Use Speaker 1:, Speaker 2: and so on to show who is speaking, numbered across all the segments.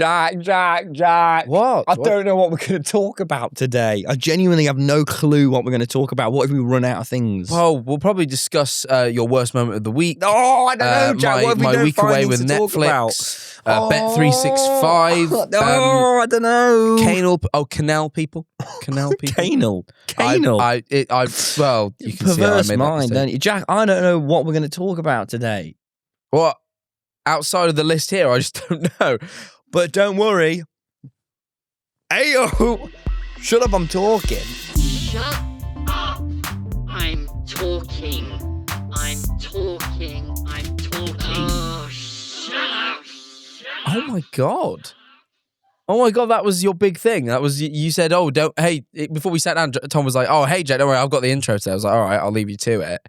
Speaker 1: Jack.
Speaker 2: What?
Speaker 1: I don't know what we're going to talk about today. I genuinely have no clue what we're going to talk about. What if we run out of things?
Speaker 2: Well, we'll probably discuss your worst moment of the week.
Speaker 1: Oh, I don't know, Jack. What if we
Speaker 2: my
Speaker 1: don't
Speaker 2: week
Speaker 1: find
Speaker 2: away
Speaker 1: things
Speaker 2: with
Speaker 1: to talk about?
Speaker 2: Netflix. Bet365.
Speaker 1: I don't know.
Speaker 2: Canal people.
Speaker 1: Canal.
Speaker 2: Well, you can see how I
Speaker 1: Perverse
Speaker 2: made that
Speaker 1: mind,
Speaker 2: mistake.
Speaker 1: don't you? Jack, I don't know what we're going to talk about today.
Speaker 2: What? Outside of the list here, I just don't know.
Speaker 1: But don't worry. Ayo! Shut up, I'm talking.
Speaker 3: Shut up! I'm talking. Oh, shut up!
Speaker 2: Oh my god. Oh my god, that was your big thing. That was, you said, oh, don't, hey, before we sat down, Tom was like, oh, hey, Jack, don't worry, I've got the intro today. I was like, all right, I'll leave you to it.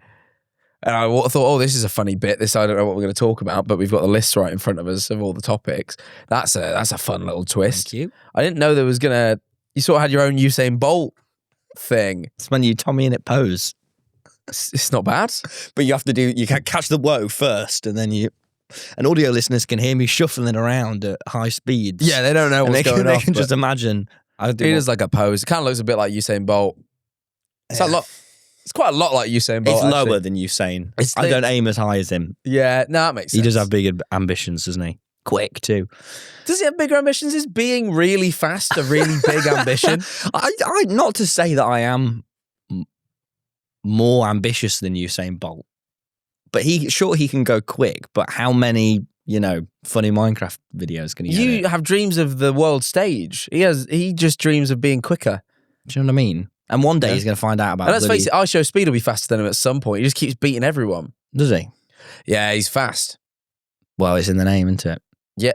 Speaker 2: And I thought, oh, this is a funny bit. I don't know what we're going to talk about, but we've got the list right in front of us of all the topics. That's a fun little twist.
Speaker 1: Thank you.
Speaker 2: I didn't know there was you sort of had your own Usain Bolt thing.
Speaker 1: It's when you TommyInnit pose.
Speaker 2: It's not bad.
Speaker 1: But you can catch the whoa first, and then and audio listeners can hear me shuffling around at high speeds.
Speaker 2: Yeah, they don't know what's going on.
Speaker 1: They can just imagine.
Speaker 2: It is like a pose. It kind of looks a bit like Usain Bolt. It's a lot. It's quite a lot like Usain Bolt.
Speaker 1: It's
Speaker 2: actually.
Speaker 1: lower than Usain. I don't aim as high as him.
Speaker 2: Yeah, no, that makes sense.
Speaker 1: He does have big ambitions, doesn't he? Quick, too.
Speaker 2: Does he have bigger ambitions? Is being really fast a really big ambition?
Speaker 1: I not to say that I am more ambitious than Usain Bolt, but he can go quick, but how many, funny Minecraft videos can he
Speaker 2: You have dreams of the world stage. He just dreams of being quicker.
Speaker 1: Do you know what I mean? And one day he's going to find out about it.
Speaker 2: And let's face it, iShow Speed will be faster than him at some point. He just keeps beating everyone.
Speaker 1: Does he?
Speaker 2: Yeah, he's fast.
Speaker 1: Well, it's in the name, isn't it?
Speaker 2: Yeah.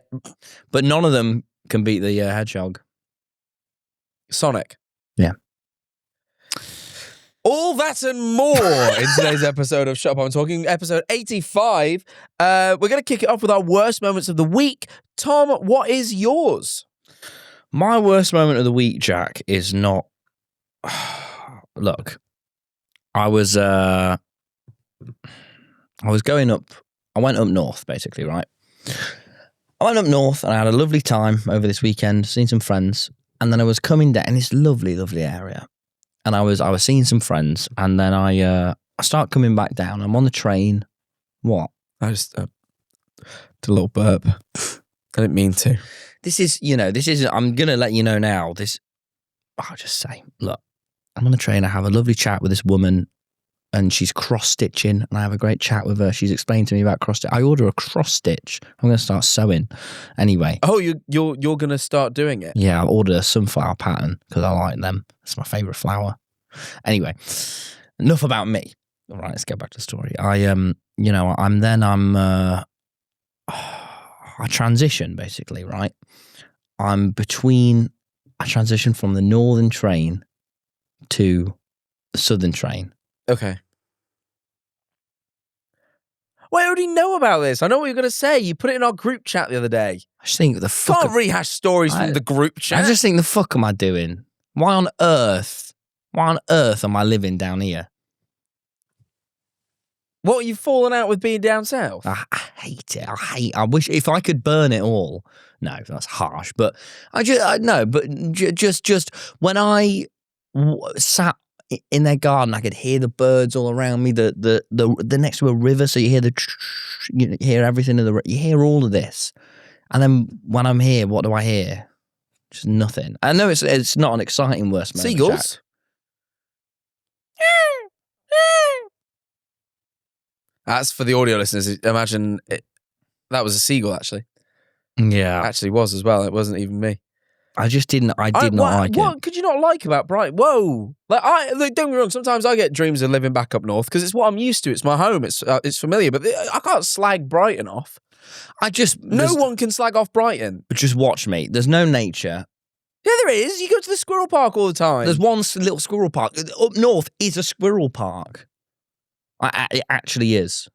Speaker 1: But none of them can beat the hedgehog.
Speaker 2: Sonic.
Speaker 1: Yeah.
Speaker 2: All that and more in today's episode of Shut Up, I'm Talking, episode 85. We're going to kick it off with our worst moments of the week. Tom, what is yours?
Speaker 1: My worst moment of the week, Jack, is not... Look, I was going up... I went up north, basically, right? I went up north and I had a lovely time over this weekend, seen some friends, and then I was coming down in this lovely, lovely area. And I was seeing some friends, and then I start coming back down. I'm on the train. What?
Speaker 2: I just did a little burp. I didn't mean to.
Speaker 1: This is, I'm going to let you know now. I'll just say, look, I'm on the train. I have a lovely chat with this woman, and she's cross-stitching, and I have a great chat with her. She's explained to me about cross-stitch. I order a cross-stitch. I'm going to start sewing. Anyway.
Speaker 2: Oh, you're going to start doing it?
Speaker 1: Yeah, I'll order a sunflower pattern because I like them. It's my favourite flower. Anyway, enough about me. All right, let's get back to the story. I transition, basically, right? I transition from the northern train to the southern train.
Speaker 2: Okay. Well, I already know about this. I know what you're going to say. You put it in our group chat the other day.
Speaker 1: I just think the fuck...
Speaker 2: Can't rehash stories from the group chat.
Speaker 1: I just think, the fuck am I doing? Why on earth am I living down here?
Speaker 2: What, you've fallen out with being down south?
Speaker 1: I hate it. I wish if I could burn it all. No, that's harsh. But just when I sat in their garden, I could hear the birds all around me. The next to a river, so you hear you hear everything you hear all of this. And then when I'm here, what do I hear? Just nothing. I know it's not an exciting worst moment.
Speaker 2: Seagulls.
Speaker 1: Jack.
Speaker 2: That's for the audio listeners. Imagine that was a seagull, actually.
Speaker 1: Yeah.
Speaker 2: Actually was as well. It wasn't even me.
Speaker 1: I did not like it.
Speaker 2: What could you not like about Brighton? Whoa. Don't get me wrong, sometimes I get dreams of living back up north because it's what I'm used to. It's my home. It's familiar. But I can't slag Brighton off. No one can slag off Brighton.
Speaker 1: Just watch me. There's no nature.
Speaker 2: Yeah, there is. You go to the squirrel park all the time.
Speaker 1: There's one little squirrel park. Up north is a squirrel park. It actually is.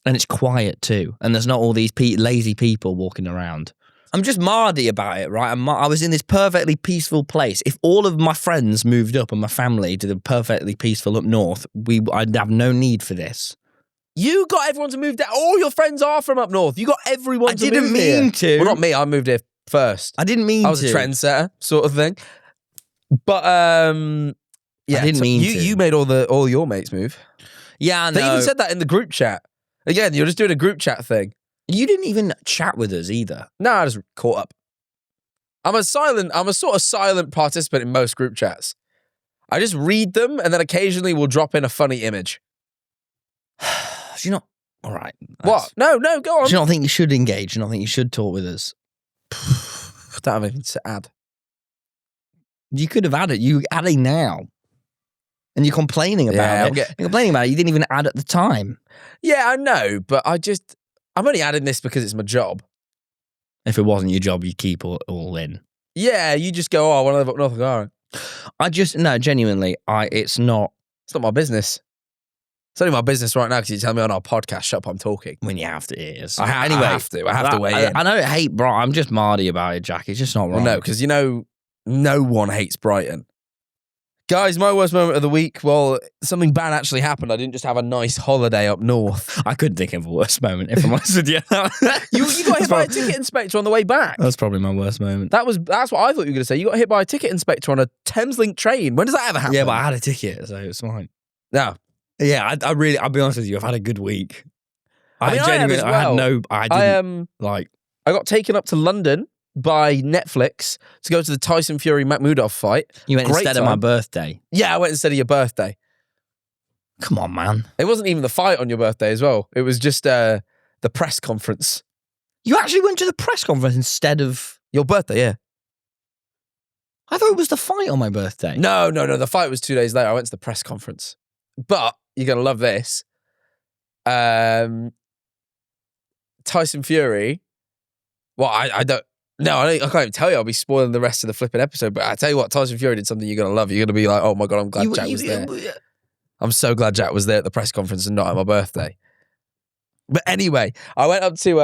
Speaker 1: And it's quiet too. And there's not all these lazy people walking around. I'm just mardy about it, right? I was in this perfectly peaceful place. If all of my friends moved up and my family to the perfectly peaceful up north, I'd have no need for this.
Speaker 2: You got everyone to move down. All your friends are from up north. You got everyone to move here.
Speaker 1: I didn't mean to.
Speaker 2: Well, not me. I moved here first.
Speaker 1: I didn't mean
Speaker 2: I was
Speaker 1: to.
Speaker 2: a trendsetter sort of thing. But yeah,
Speaker 1: I didn't mean to.
Speaker 2: You made all your mates move.
Speaker 1: Yeah, I know.
Speaker 2: They even said that in the group chat. Again, you're just doing a group chat thing.
Speaker 1: You didn't even chat with us either.
Speaker 2: No, I just caught up. I'm a sort of silent participant in most group chats. I just read them and then occasionally we'll drop in a funny image.
Speaker 1: Do you not? All right.
Speaker 2: What? No, go on.
Speaker 1: Do you not think you should engage? Do you not think you should talk with us?
Speaker 2: I don't have anything to add.
Speaker 1: You could have added. You adding now. And you're complaining about it. You're complaining about it. You didn't even add at the time.
Speaker 2: Yeah, I know, but I'm only adding this because it's my job.
Speaker 1: If it wasn't your job, you'd keep all in.
Speaker 2: Yeah, you just go, I want to live up north. All right.
Speaker 1: No, genuinely, it's not.
Speaker 2: It's not my business. It's only my business right now because you tell me on our podcast, shut up, I'm talking.
Speaker 1: When you have to, it is.
Speaker 2: Anyway, I have to weigh in.
Speaker 1: I don't hate Brighton. I'm just Mardy about it, Jack. It's just not right.
Speaker 2: Well, no, because no one hates Brighton. Guys, my worst moment of the week, well, something bad actually happened. I didn't just have a nice holiday up north.
Speaker 1: I couldn't think of a worst moment, if I'm honest with you.
Speaker 2: You got hit by a ticket inspector on the way back.
Speaker 1: That's probably my worst moment.
Speaker 2: That's what I thought you were going to say. You got hit by a ticket inspector on a Thameslink train. When does that ever happen?
Speaker 1: Yeah, but I had a ticket, so it's fine.
Speaker 2: No.
Speaker 1: Yeah, I'll be honest with you. I've had a good week.
Speaker 2: I got taken up to London by Netflix to go to the Tyson Fury Makhmudov fight.
Speaker 1: You went instead of my birthday?
Speaker 2: Yeah, I went instead of your birthday.
Speaker 1: Come on, man.
Speaker 2: It wasn't even the fight on your birthday as well. It was just the press conference.
Speaker 1: You actually went to the press conference instead of
Speaker 2: your birthday, yeah.
Speaker 1: I thought it was the fight on my birthday.
Speaker 2: No. The fight was 2 days later. I went to the press conference. But you're going to love this. Tyson Fury. Well, I don't. No, I can't even tell you. I'll be spoiling the rest of the flipping episode. But I tell you what, Tyson Fury did something you're going to love. You're going to be like, oh my God, I'm glad Jack was there. I'm so glad Jack was there at the press conference and not at my birthday. But anyway, I went up to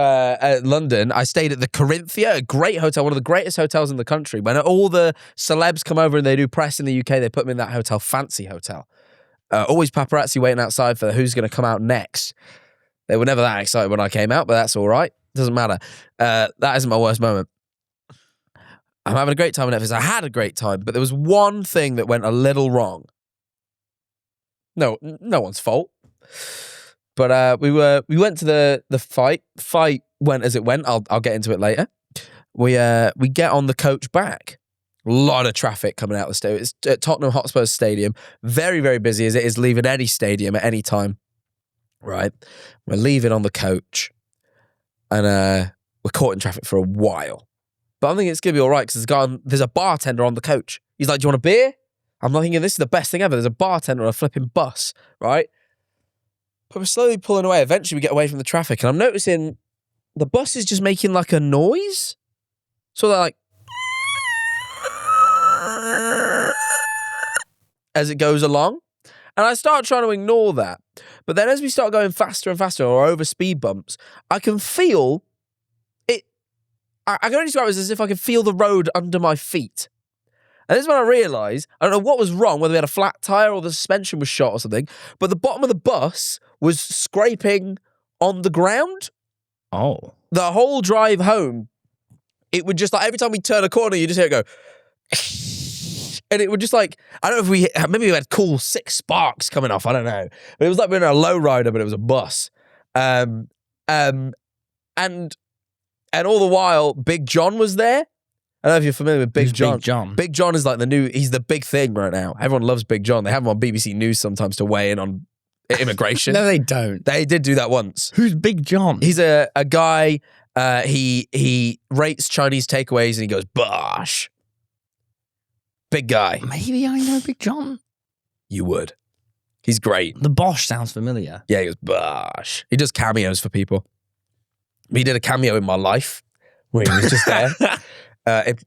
Speaker 2: London. I stayed at the Corinthia, a great hotel, one of the greatest hotels in the country. When all the celebs come over and they do press in the UK, they put them in that hotel, fancy hotel. Always paparazzi waiting outside for who's going to come out next. They were never that excited when I came out, but that's all right. Doesn't matter. That isn't my worst moment. I'm having a great time at Netflix. I had a great time, but there was one thing that went a little wrong. No one's fault. But we went to the fight. Fight went as it went. I'll get into it later. We get on the coach back. A lot of traffic coming out of the stadium. It's at Tottenham Hotspur's stadium. Very, very busy as it is leaving any stadium at any time. Right? We're leaving on the coach. And we're caught in traffic for a while. But I'm thinking it's going to be all right because there's a bartender on the coach. He's like, do you want a beer? I'm thinking this is the best thing ever. There's a bartender on a flipping bus, right? But we're slowly pulling away. Eventually we get away from the traffic and I'm noticing the bus is just making like a noise. So they're like, as it goes along. And I start trying to ignore that. But then as we start going faster and faster or over speed bumps, I can feel it. I can only describe it as if I can feel the road under my feet. And this is when I realised, I don't know what was wrong, whether we had a flat tyre or the suspension was shot or something, but the bottom of the bus was scraping on the ground.
Speaker 1: Oh.
Speaker 2: The whole drive home, it would just like, every time we turn a corner, you just hear it go, and it would just like, I don't know if maybe we had cool 6 sparks coming off, I don't know. But it was like we're in a lowrider, but it was a bus. And all the while, Big John was there. I don't know if you're familiar with Big John.
Speaker 1: Big John?
Speaker 2: Big John is like he's the big thing right now. Everyone loves Big John. They have him on BBC News sometimes to weigh in on immigration.
Speaker 1: No, they don't.
Speaker 2: They did do that once.
Speaker 1: Who's Big John?
Speaker 2: He's a guy, he rates Chinese takeaways and he goes, bosh. Big guy.
Speaker 1: Maybe I know Big John.
Speaker 2: You would. He's great.
Speaker 1: The Bosch sounds familiar.
Speaker 2: Yeah, he goes, bosh. He does cameos for people. He did a cameo in my life where he was just there.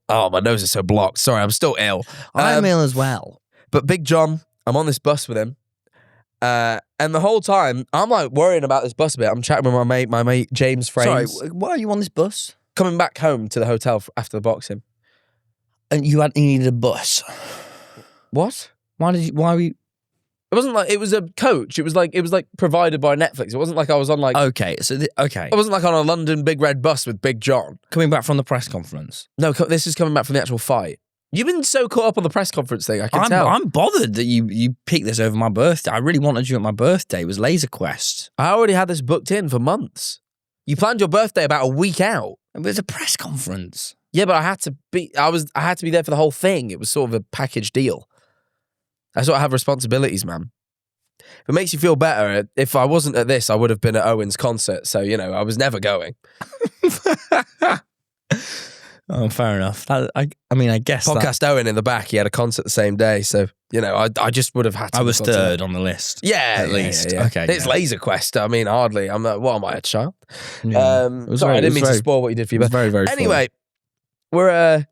Speaker 2: My nose is so blocked. Sorry, I'm still ill.
Speaker 1: I'm ill as well.
Speaker 2: But Big John, I'm on this bus with him. And the whole time, I'm like worrying about this bus a bit. I'm chatting with my mate James Frames.
Speaker 1: Sorry, why are you on this bus?
Speaker 2: Coming back home to the hotel after the boxing.
Speaker 1: And you needed a bus.
Speaker 2: What?
Speaker 1: Why were you...
Speaker 2: It wasn't like it was a coach. It was like provided by Netflix. It wasn't like I was on like.
Speaker 1: Okay, so okay.
Speaker 2: I wasn't like on a London Big Red bus with Big John.
Speaker 1: Coming back from the press conference.
Speaker 2: No, this is coming back from the actual fight. You've been so caught up on the press conference thing. I can tell.
Speaker 1: I'm bothered that you picked this over my birthday. I really wanted you at my birthday. It was Laser Quest.
Speaker 2: I already had this booked in for months. You planned your birthday about a week out.
Speaker 1: It was a press conference.
Speaker 2: Yeah, but I had to be. I had to be there for the whole thing. It was sort of a package deal. I sort of have responsibilities, man. If it makes you feel better, if I wasn't at this, I would have been at Owen's concert. So, I was never going.
Speaker 1: Oh, fair enough. I mean, I guess
Speaker 2: Podcast Owen in the back, he had a concert the same day. So, I just would have had to.
Speaker 1: I was third on the list.
Speaker 2: Yeah,
Speaker 1: at least.
Speaker 2: Yeah.
Speaker 1: Okay.
Speaker 2: It's Laser Quest. I mean, hardly. I'm like, what am I, a child?
Speaker 1: Yeah.
Speaker 2: Sorry, I didn't mean to spoil what you did for your birthday.
Speaker 1: Very, very
Speaker 2: Anyway, we're,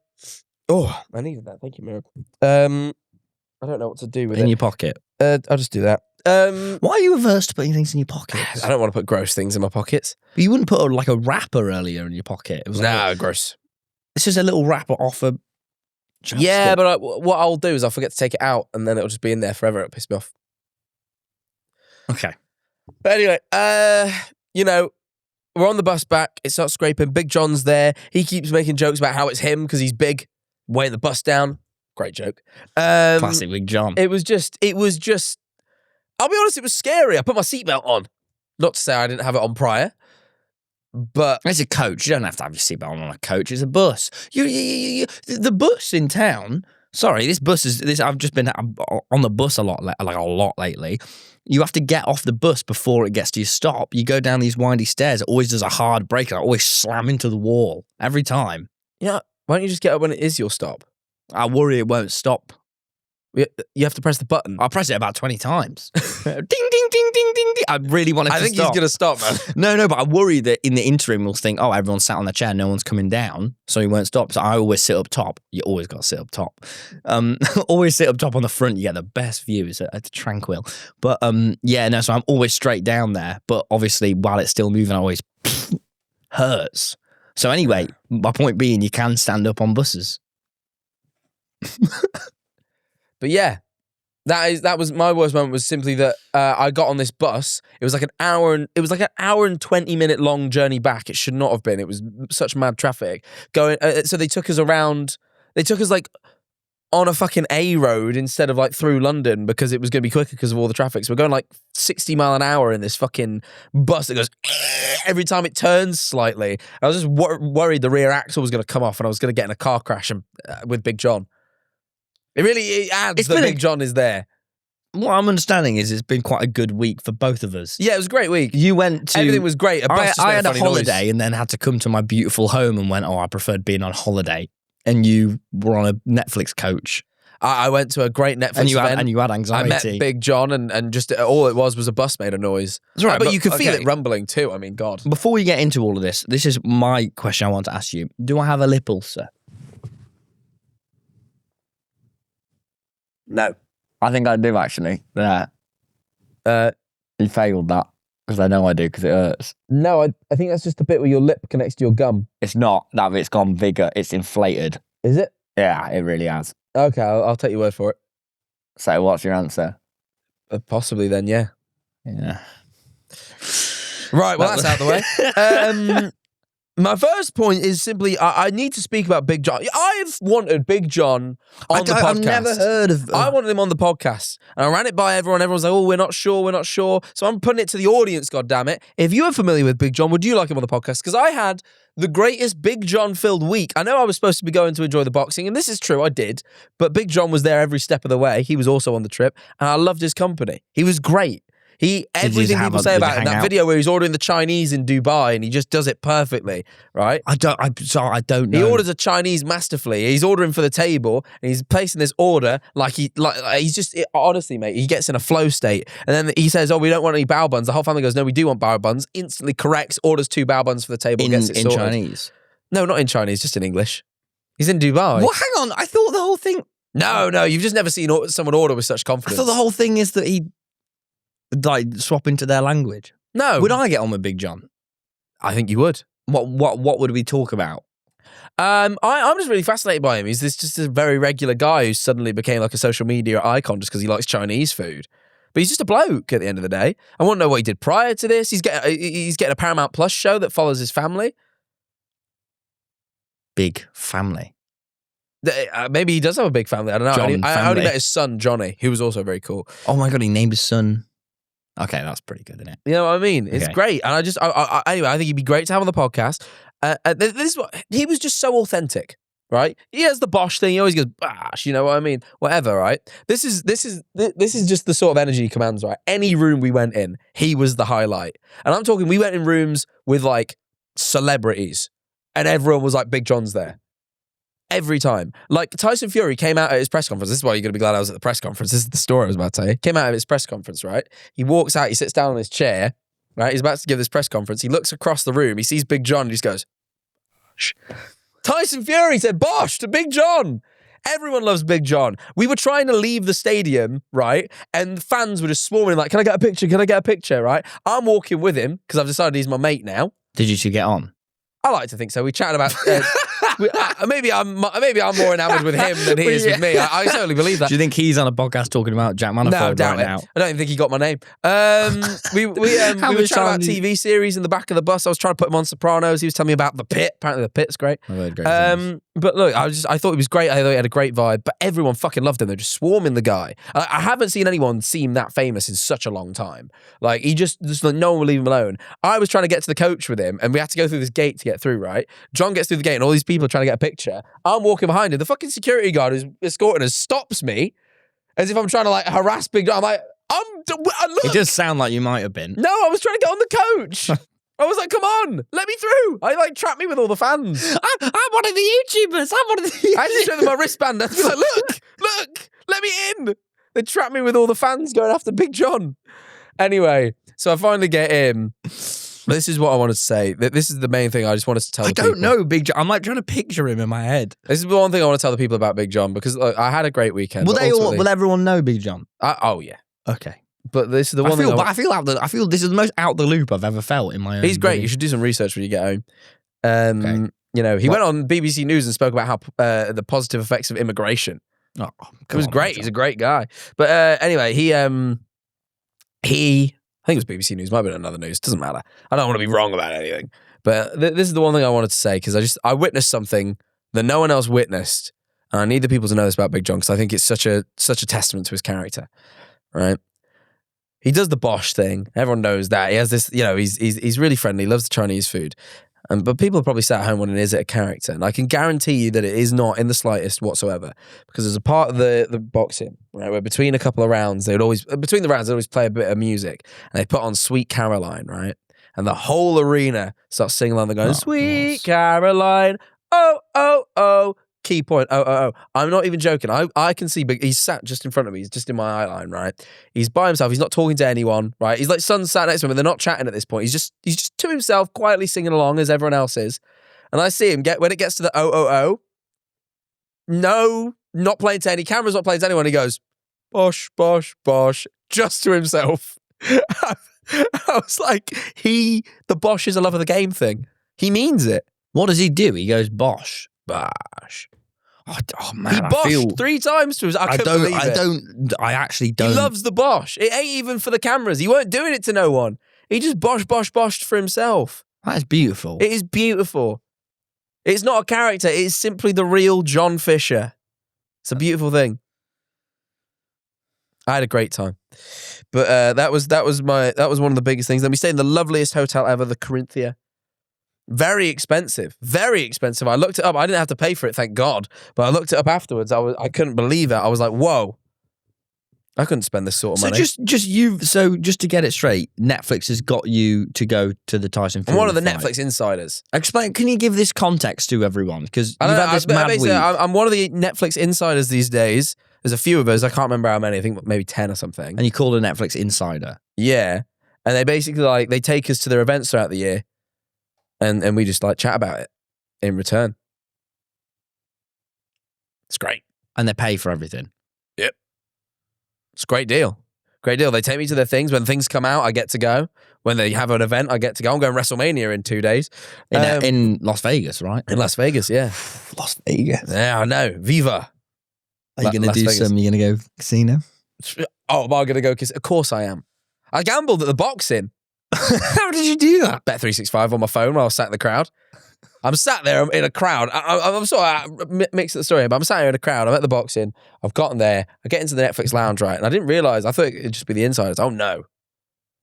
Speaker 2: oh, I needed that. Thank you, Miracle. I don't know what to do with
Speaker 1: in
Speaker 2: it.
Speaker 1: your pocket.
Speaker 2: I'll just do that.
Speaker 1: Why are you averse to putting things in your pockets?
Speaker 2: I don't want to put gross things in my pockets.
Speaker 1: But you wouldn't put a wrapper earlier in your pocket. It was
Speaker 2: Gross.
Speaker 1: It's just a little wrapper off a chapstick.
Speaker 2: Yeah, but what I'll do is I'll forget to take it out, and then it'll just be in there forever. It'll piss me off.
Speaker 1: Okay.
Speaker 2: But anyway, we're on the bus back. It starts scraping. Big John's there. He keeps making jokes about how it's him because he's big, weighing the bus down. Great joke.
Speaker 1: Classic Big John.
Speaker 2: It was just. I'll be honest, it was scary. I put my seatbelt on. Not to say I didn't have it on prior, but
Speaker 1: It's a coach. You don't have to have your seatbelt on a coach. It's a bus. The bus in town. Sorry, this bus is this. I've just been on the bus a lot lately. You have to get off the bus before it gets to your stop. You go down these windy stairs. It always does a hard break. I always slam into the wall every time.
Speaker 2: yeah. Why don't you just get up when it is your stop?
Speaker 1: I worry it won't stop.
Speaker 2: You have to press the button.
Speaker 1: I'll press it about 20 times. Ding, ding, ding, ding, ding, ding. I really want it to
Speaker 2: I think
Speaker 1: stop.
Speaker 2: he's going to stop, man.
Speaker 1: No, but I worry that in the interim we'll think, oh, everyone's sat on the chair, no one's coming down, so he won't stop. So I always sit up top. You always got to sit up top. Always sit up top on the front. You get the best views. It's tranquil. But so I'm always straight down there. But obviously, while it's still moving, I always hurts. So anyway, my point being, you can stand up on buses.
Speaker 2: But yeah, that was my worst moment. Was simply that I got on this bus. It was like an hour and 20-minute long journey back. It should not have been. It was such mad traffic going. So they took us around. They took us like on a fucking A road instead of like through London because it was going to be quicker because of all the traffic. So we're going like 60 mile an hour in this fucking bus that goes every time it turns slightly. I was just worried the rear axle was going to come off and I was going to get in a car crash with Big John. It adds that Big John is there.
Speaker 1: What I'm understanding is it's been quite a good week for both of us.
Speaker 2: Yeah, it was a great week.
Speaker 1: You went to...
Speaker 2: Everything was great.
Speaker 1: I had a holiday and then had to come to my beautiful home and went, I preferred being on holiday. And you were on a Netflix coach.
Speaker 2: I went to a great Netflix event.
Speaker 1: And you had anxiety.
Speaker 2: I met Big John and just all it was a bus made a noise.
Speaker 1: That's right.
Speaker 2: But you could feel it rumbling too. I mean, God.
Speaker 1: Before we get into all of this, this is my question I want to ask you. Do I have a lip ulcer?
Speaker 2: No.
Speaker 1: I think I do, actually. Yeah. You failed that, because I know I do, because it hurts.
Speaker 2: No, I think that's just the bit where your lip connects to your gum.
Speaker 1: It's not. That bit's gone bigger. It's inflated.
Speaker 2: Is it?
Speaker 1: Yeah, it really has.
Speaker 2: Okay, I'll take your word for it.
Speaker 1: So what's your answer?
Speaker 2: Possibly then, yeah.
Speaker 1: Yeah.
Speaker 2: Right, well, that's out of the way. My first point is simply I need to speak about Big John. I've wanted Big John on the podcast.
Speaker 1: I've never heard of...
Speaker 2: I wanted him on the podcast. And I ran it by everyone. Everyone's like, oh, we're not sure. So I'm putting it to the audience, goddammit. If you are familiar with Big John, would you like him on the podcast? Because I had the greatest Big John-filled week. I know I was supposed to be going to enjoy the boxing, and this is true, I did. But Big John was there every step of the way. He was also on the trip, and I loved his company. He was great. Everything people say about him, that video where he's ordering the Chinese in Dubai and he just does it perfectly, right? I don't know. He orders a Chinese masterfully. He's ordering for the table and he's placing this order honestly, mate, he gets in a flow state. And then he says, oh, we don't want any bao buns. The whole family goes, no, we do want bao buns. Instantly corrects, orders 2 bao buns for the table, gets it sorted.
Speaker 1: In Chinese?
Speaker 2: No, not in Chinese, just in English. He's in Dubai.
Speaker 1: Well, hang on. I thought the whole thing...
Speaker 2: No, you've just never seen someone order with such confidence.
Speaker 1: I thought the whole thing is that he... swap into their language.
Speaker 2: No.
Speaker 1: Would I get on with Big John?
Speaker 2: I think you would.
Speaker 1: What would we talk about?
Speaker 2: I'm just really fascinated by him. He's just a very regular guy who suddenly became like a social media icon just because he likes Chinese food. But he's just a bloke at the end of the day. I want to know what he did prior to this. He's getting a Paramount Plus show that follows his family.
Speaker 1: Big family.
Speaker 2: Maybe he does have a big family. I don't know. I only
Speaker 1: family.
Speaker 2: met his son, Johnny, who was also very cool.
Speaker 1: Oh my God, he named his son. Okay, that's pretty good, isn't it?
Speaker 2: You know what I mean? It's
Speaker 1: Okay.
Speaker 2: great. And anyway, I think he'd be great to have on the podcast. This is what he was just so authentic, right? He has the Bosch thing. He always goes, Bosh, you know what I mean? Whatever, right? This is just the sort of energy he commands, right? Any room we went in, he was the highlight. And I'm talking, we went in rooms with like celebrities and everyone was like, Big John's there. Every time. Like Tyson Fury came out at his press conference. This is why you're going to be glad I was at the press conference. This is the story I was about to tell you. Came out of his press conference, right? He walks out, he sits down on his chair, right? He's about to give this press conference. He looks across the room. He sees Big John and he just goes, Bosh. Tyson Fury said Bosh to Big John. Everyone loves Big John. We were trying to leave the stadium, right? And fans were just swarming like, can I get a picture? Can I get a picture, right? I'm walking with him because I've decided he's my mate now.
Speaker 1: Did you two get on?
Speaker 2: I like to think so. We chatted about maybe I'm more enamored with him than he is with me. I totally believe that.
Speaker 1: Do you think he's on a podcast talking about Jack Manifold
Speaker 2: No, doubt
Speaker 1: right
Speaker 2: it.
Speaker 1: now?
Speaker 2: I don't even think he got my name. We were chatting about TV series in the back of the bus. I was trying to put him on Sopranos. He was telling me about The Pit. Apparently, The Pit's great.
Speaker 1: I've heard great things.
Speaker 2: But look, I thought he was great. I thought he had a great vibe. But everyone fucking loved him. They're just swarming the guy. I haven't seen anyone seem that famous in such a long time. Like he just like, no one will leave him alone. I was trying to get to the coach with him, and we had to go through this gate to get through. Right, John gets through the gate, and all these people are trying to get a picture. I'm walking behind him. The fucking security guard who's escorting us stops me, as if I'm trying to like harass Big John. I'm like, look.
Speaker 1: It does sound like you might have been.
Speaker 2: No, I was trying to get on the coach. I was like, come on, let me through. I like trapped me with all the fans.
Speaker 1: I'm one of the YouTubers. I'm one of the
Speaker 2: I had to show them my wristband. I'd be like, look, let me in. They trapped me with all the fans going after Big John. Anyway, so I finally get in. This is what I wanted to say. This is the main thing I just wanted to tell
Speaker 1: I
Speaker 2: the people.
Speaker 1: don't know Big John. I'm like trying to picture him in my head.
Speaker 2: This is the one thing I want to tell the people about Big John because look, I had a great weekend.
Speaker 1: Will everyone know Big John?
Speaker 2: Oh, yeah.
Speaker 1: Okay.
Speaker 2: But this is the one thing
Speaker 1: I feel this is the most out the loop I've ever felt in my own.
Speaker 2: He's great.
Speaker 1: body.
Speaker 2: You should do some research when you get home.
Speaker 1: Okay.
Speaker 2: You know, he went on BBC News and spoke about how the positive effects of immigration.
Speaker 1: Oh,
Speaker 2: It was great. He's a great guy. But anyway, I think it was BBC News. Might have been another news. Doesn't matter. I don't want to be wrong about anything. But this is the one thing I wanted to say because I witnessed something that no one else witnessed, and I need the people to know this about Big John because I think it's such a testament to his character. Right? He does the Bosch thing. Everyone knows that. He has this. You know, he's really friendly. Loves the Chinese food. But people are probably sat at home wondering, is it a character? And I can guarantee you that it is not in the slightest whatsoever. Because there's a part of the boxing, right, where between a couple of rounds, they'd always play a bit of music. And they put on Sweet Caroline, right? And the whole arena starts singing along. They're going, Sweet Caroline, oh, oh, oh. Key point, oh. I'm not even joking. I can see, he's sat just in front of me. He's just in my eye line, right? He's by himself. He's not talking to anyone, right? He's like son sat next to him, and they're not chatting at this point. He's just to himself, quietly singing along as everyone else is. And I see him when it gets to the oh. No, not playing to any cameras, not playing to anyone. He goes, Bosh, Bosh, Bosh, just to himself. I was like, the Bosh is a love of the game thing. He means it.
Speaker 1: What does he do? He goes Bosh. Bosh. Oh man,
Speaker 2: He boshed 3 times to us. I actually don't.
Speaker 1: He
Speaker 2: loves the Bosh. It ain't even for the cameras. He weren't doing it to no one. He just boshed for himself.
Speaker 1: That is beautiful.
Speaker 2: It is beautiful. It's not a character. It is simply the real John Fisher. It's a beautiful thing. I had a great time. But that was one of the biggest things. Then we stayed in the loveliest hotel ever, the Corinthia. Very expensive. Very expensive. I looked it up. I didn't have to pay for it, thank God. But I looked it up afterwards. I couldn't believe it. I was like, whoa. I couldn't spend this sort of money.
Speaker 1: So just to get it straight, Netflix has got you to go to the Tyson Fury
Speaker 2: I'm one of the
Speaker 1: fight.
Speaker 2: Netflix insiders.
Speaker 1: Explain. Can you give this context to everyone? Because you've had this mad week.
Speaker 2: I'm one of the Netflix insiders these days. There's a few of us. I can't remember how many. I think maybe 10 or something.
Speaker 1: And you call a Netflix insider.
Speaker 2: Yeah. And they basically they take us to their events throughout the year. And we just chat about it in return. It's great.
Speaker 1: And they pay for everything.
Speaker 2: Yep. It's a great deal. Great deal. They take me to their things. When things come out, I get to go. When they have an event, I get to go. I'm going WrestleMania in 2 days.
Speaker 1: In Las Vegas, right?
Speaker 2: In Las Vegas, yeah.
Speaker 1: Las Vegas.
Speaker 2: Yeah, I know. Viva.
Speaker 1: Are you going to do
Speaker 2: Vegas.
Speaker 1: some? Are you going to go casino?
Speaker 2: Oh, am I going to go? Of course I am. I gambled at the boxing.
Speaker 1: How did you do that?
Speaker 2: Bet365 on my phone while I was sat in the crowd. I'm sat there in a crowd. I'm sort of mixing the story, but I'm sat here in a crowd. I'm at the boxing. I've gotten there. I get into the Netflix lounge, right? And I didn't realise. I thought it'd just be the insiders. Oh, no.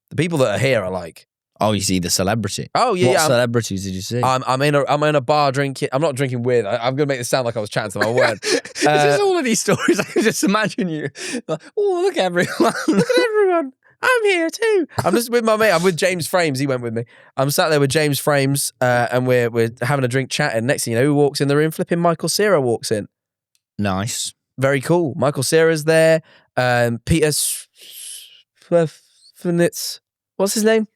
Speaker 2: The people that are here are like...
Speaker 1: Oh, you see the celebrity.
Speaker 2: Oh, yeah.
Speaker 1: What celebrities did you see?
Speaker 2: I'm in a bar drinking. I'm not drinking with. I'm going to make this sound like I was chatting to them. I weren't.
Speaker 1: It's just all of these stories. I can just imagine you. Like, oh, look at everyone.
Speaker 2: Look at everyone. I'm here too. I'm just with my mate. I'm with James Frames. He went with me. I'm sat there with James Frames, and we're having a drink, chatting. Next thing you know, who walks in the room? Flipping Michael Cera walks in.
Speaker 1: Nice.
Speaker 2: Very cool. Michael Cera's there. Peter Swiftnitz. What's his name?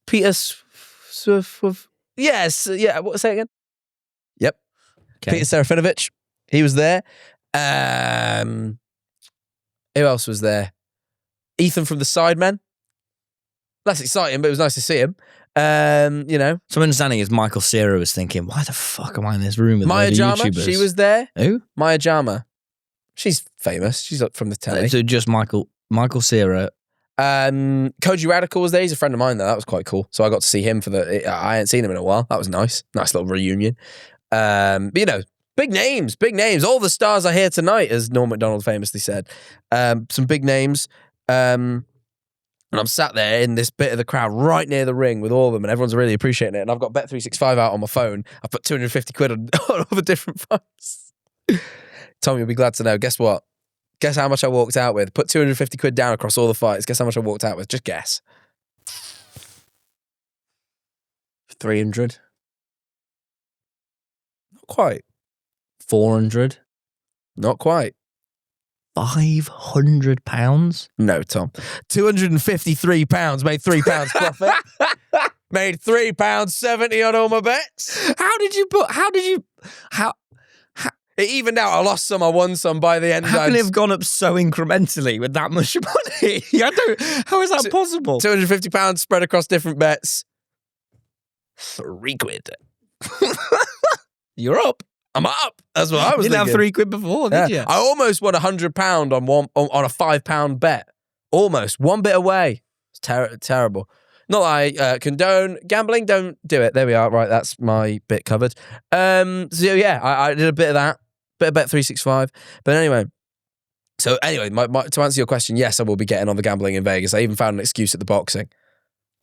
Speaker 2: Peter Swift. Yes. Yeah. What? Say it again. Yep.
Speaker 1: Okay.
Speaker 2: Peter Serafinovich. He was there. Who else was there? Ethan from the Sidemen. That's exciting, but it was nice to see him. You know.
Speaker 1: So my understanding is Michael Cera was thinking, why the fuck am I in this room with
Speaker 2: Maya
Speaker 1: the
Speaker 2: Jama,
Speaker 1: YouTubers?
Speaker 2: she was there.
Speaker 1: Who?
Speaker 2: Maya Jama. She's famous. She's up from the telly.
Speaker 1: So just Michael Cera.
Speaker 2: Koji Radical was there. He's a friend of mine, though. That was quite cool. So I got to see him I hadn't seen him in a while. That was nice. Nice little reunion. But, you know, big names. All the stars are here tonight, as Norm Macdonald famously said. Some big names. And I'm sat there in this bit of the crowd right near the ring with all of them, and everyone's really appreciating it. And I've got Bet365 out on my phone. I've put 250 quid on all the different fights. Tommy will be glad to know. Guess what? Guess how much I walked out with? Put 250 quid down across all the fights. Guess how much I walked out with? Just guess.
Speaker 1: 300.
Speaker 2: Not quite.
Speaker 1: 400.
Speaker 2: Not quite.
Speaker 1: £500.
Speaker 2: No, Tom. £253. Made £3 profit. Made £3.70 on all my bets.
Speaker 1: How
Speaker 2: It evened out. I lost some, I won some by the end.
Speaker 1: How can it have gone up so incrementally with that much money? How is that possible?
Speaker 2: £250 spread across different bets. £3.
Speaker 1: You're up.
Speaker 2: I'm up. That's what I was
Speaker 1: You didn't
Speaker 2: thinking.
Speaker 1: have £3 before, did you?
Speaker 2: I almost won £100 on a £5 bet. Almost. One bit away. It's terrible. Not that I condone gambling. Don't do it. There we are. Right, that's my bit covered. So yeah, I did a bit of that. Bit of Bet365. But anyway. So anyway, to answer your question, yes, I will be getting on the gambling in Vegas. I even found an excuse at the boxing.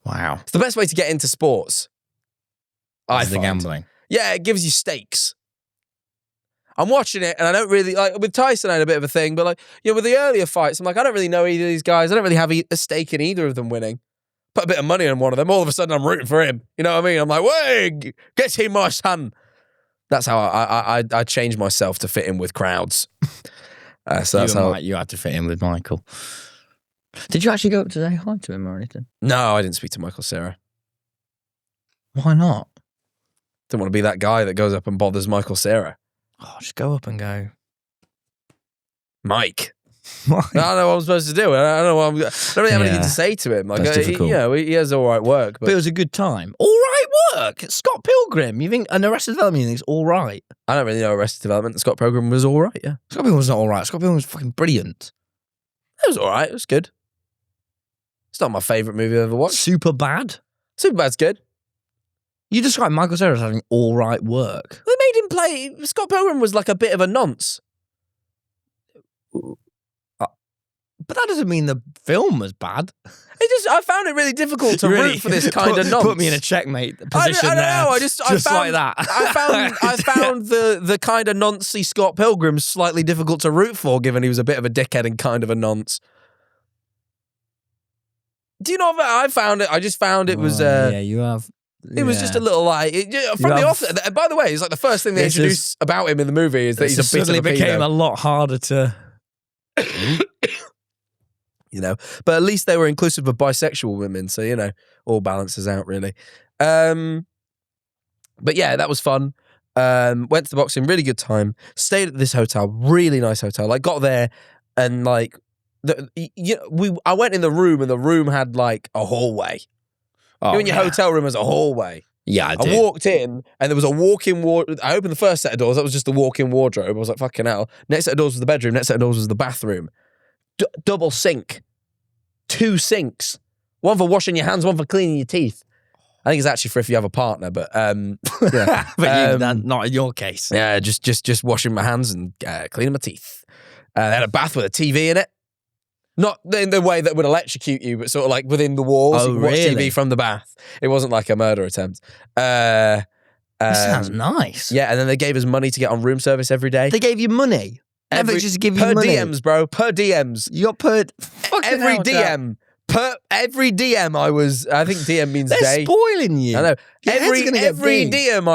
Speaker 1: Wow.
Speaker 2: It's the best way to get into sports.
Speaker 1: The gambling.
Speaker 2: Yeah, it gives you stakes. I'm watching it, and I don't really like. With Tyson, I had a bit of a thing, but like, you know, with the earlier fights, I'm like, I don't really know either of these guys. I don't really have a stake in either of them winning. Put a bit of money on one of them. All of a sudden, I'm rooting for him. You know what I mean? I'm like, "Way, get him, my son." That's how I changed myself to fit in with crowds. So that's how
Speaker 1: you had to fit in with Michael. Did you actually go up to say hi to him or anything?
Speaker 2: No, I didn't speak to Michael Cera.
Speaker 1: Why not?
Speaker 2: Don't want to be that guy that goes up and bothers Michael Cera.
Speaker 1: Oh, just go up and go,
Speaker 2: Mike. I don't know what I'm supposed to do. I don't really have anything to say to him. Like,
Speaker 1: That's difficult.
Speaker 2: He has all right work,
Speaker 1: But it was a good time. All right work. Scott Pilgrim. You think an Arrested Development you think it's all right?
Speaker 2: I don't really know Arrested Development. The Scott Pilgrim was all right, yeah.
Speaker 1: Scott Pilgrim was not all right. Scott Pilgrim was fucking brilliant.
Speaker 2: It was all right. It was good. It's not my favourite movie I've ever watched.
Speaker 1: Super bad.
Speaker 2: Superbad's good.
Speaker 1: You describe Michael Cera as having all right work.
Speaker 2: They made him play. Scott Pilgrim was like a bit of a nonce.
Speaker 1: But that doesn't mean the film was bad.
Speaker 2: I found it really difficult to root for this kind of nonce.
Speaker 1: Put me in a checkmate position
Speaker 2: I don't know. I found,
Speaker 1: like that.
Speaker 2: I found the kind of noncey Scott Pilgrim slightly difficult to root for, given he was a bit of a dickhead and kind of a nonce. Do you know what I found it? I just found it was.
Speaker 1: Yeah, you have.
Speaker 2: It was just a little like from the offset. By the way, it's like the first thing they introduce about him in the movie is that he's a bit of a pedo.
Speaker 1: Became a lot harder to.
Speaker 2: You know, but at least they were inclusive of bisexual women, so you know, all balances out really. But yeah, that was fun. Went to the boxing, really good time. Stayed at this hotel, really nice hotel. Like got there and like, I went in the room and the room had like a hallway.
Speaker 1: Oh,
Speaker 2: you know, in your hotel room has a hallway.
Speaker 1: Yeah, I did.
Speaker 2: I walked in and there was a walk-in wardrobe. I opened the first set of doors. That was just the walk-in wardrobe. I was like, fucking hell. Next set of doors was the bedroom. Next set of doors was the bathroom. double sink, 2 sinks, one for washing your hands, one for cleaning your teeth. I think it's actually for if you have a partner, but yeah.
Speaker 1: But not in your case.
Speaker 2: Yeah, just washing my hands and cleaning my teeth. They had a bath with a TV in it. Not in the way that would electrocute you, but sort of like within the walls.
Speaker 1: Oh,
Speaker 2: you can watch
Speaker 1: really?
Speaker 2: TV from the bath. It wasn't like a murder attempt.
Speaker 1: That sounds nice.
Speaker 2: Yeah, and then they gave us money to get on room service every day.
Speaker 1: They gave you money. Never just give you
Speaker 2: per
Speaker 1: money.
Speaker 2: DMs, bro. Per DMs.
Speaker 1: You got per
Speaker 2: Every DM. Per every DM I think DM means
Speaker 1: They're
Speaker 2: day.
Speaker 1: spoiling you.
Speaker 2: I know.
Speaker 1: Your head's gonna get
Speaker 2: Every
Speaker 1: big.
Speaker 2: DM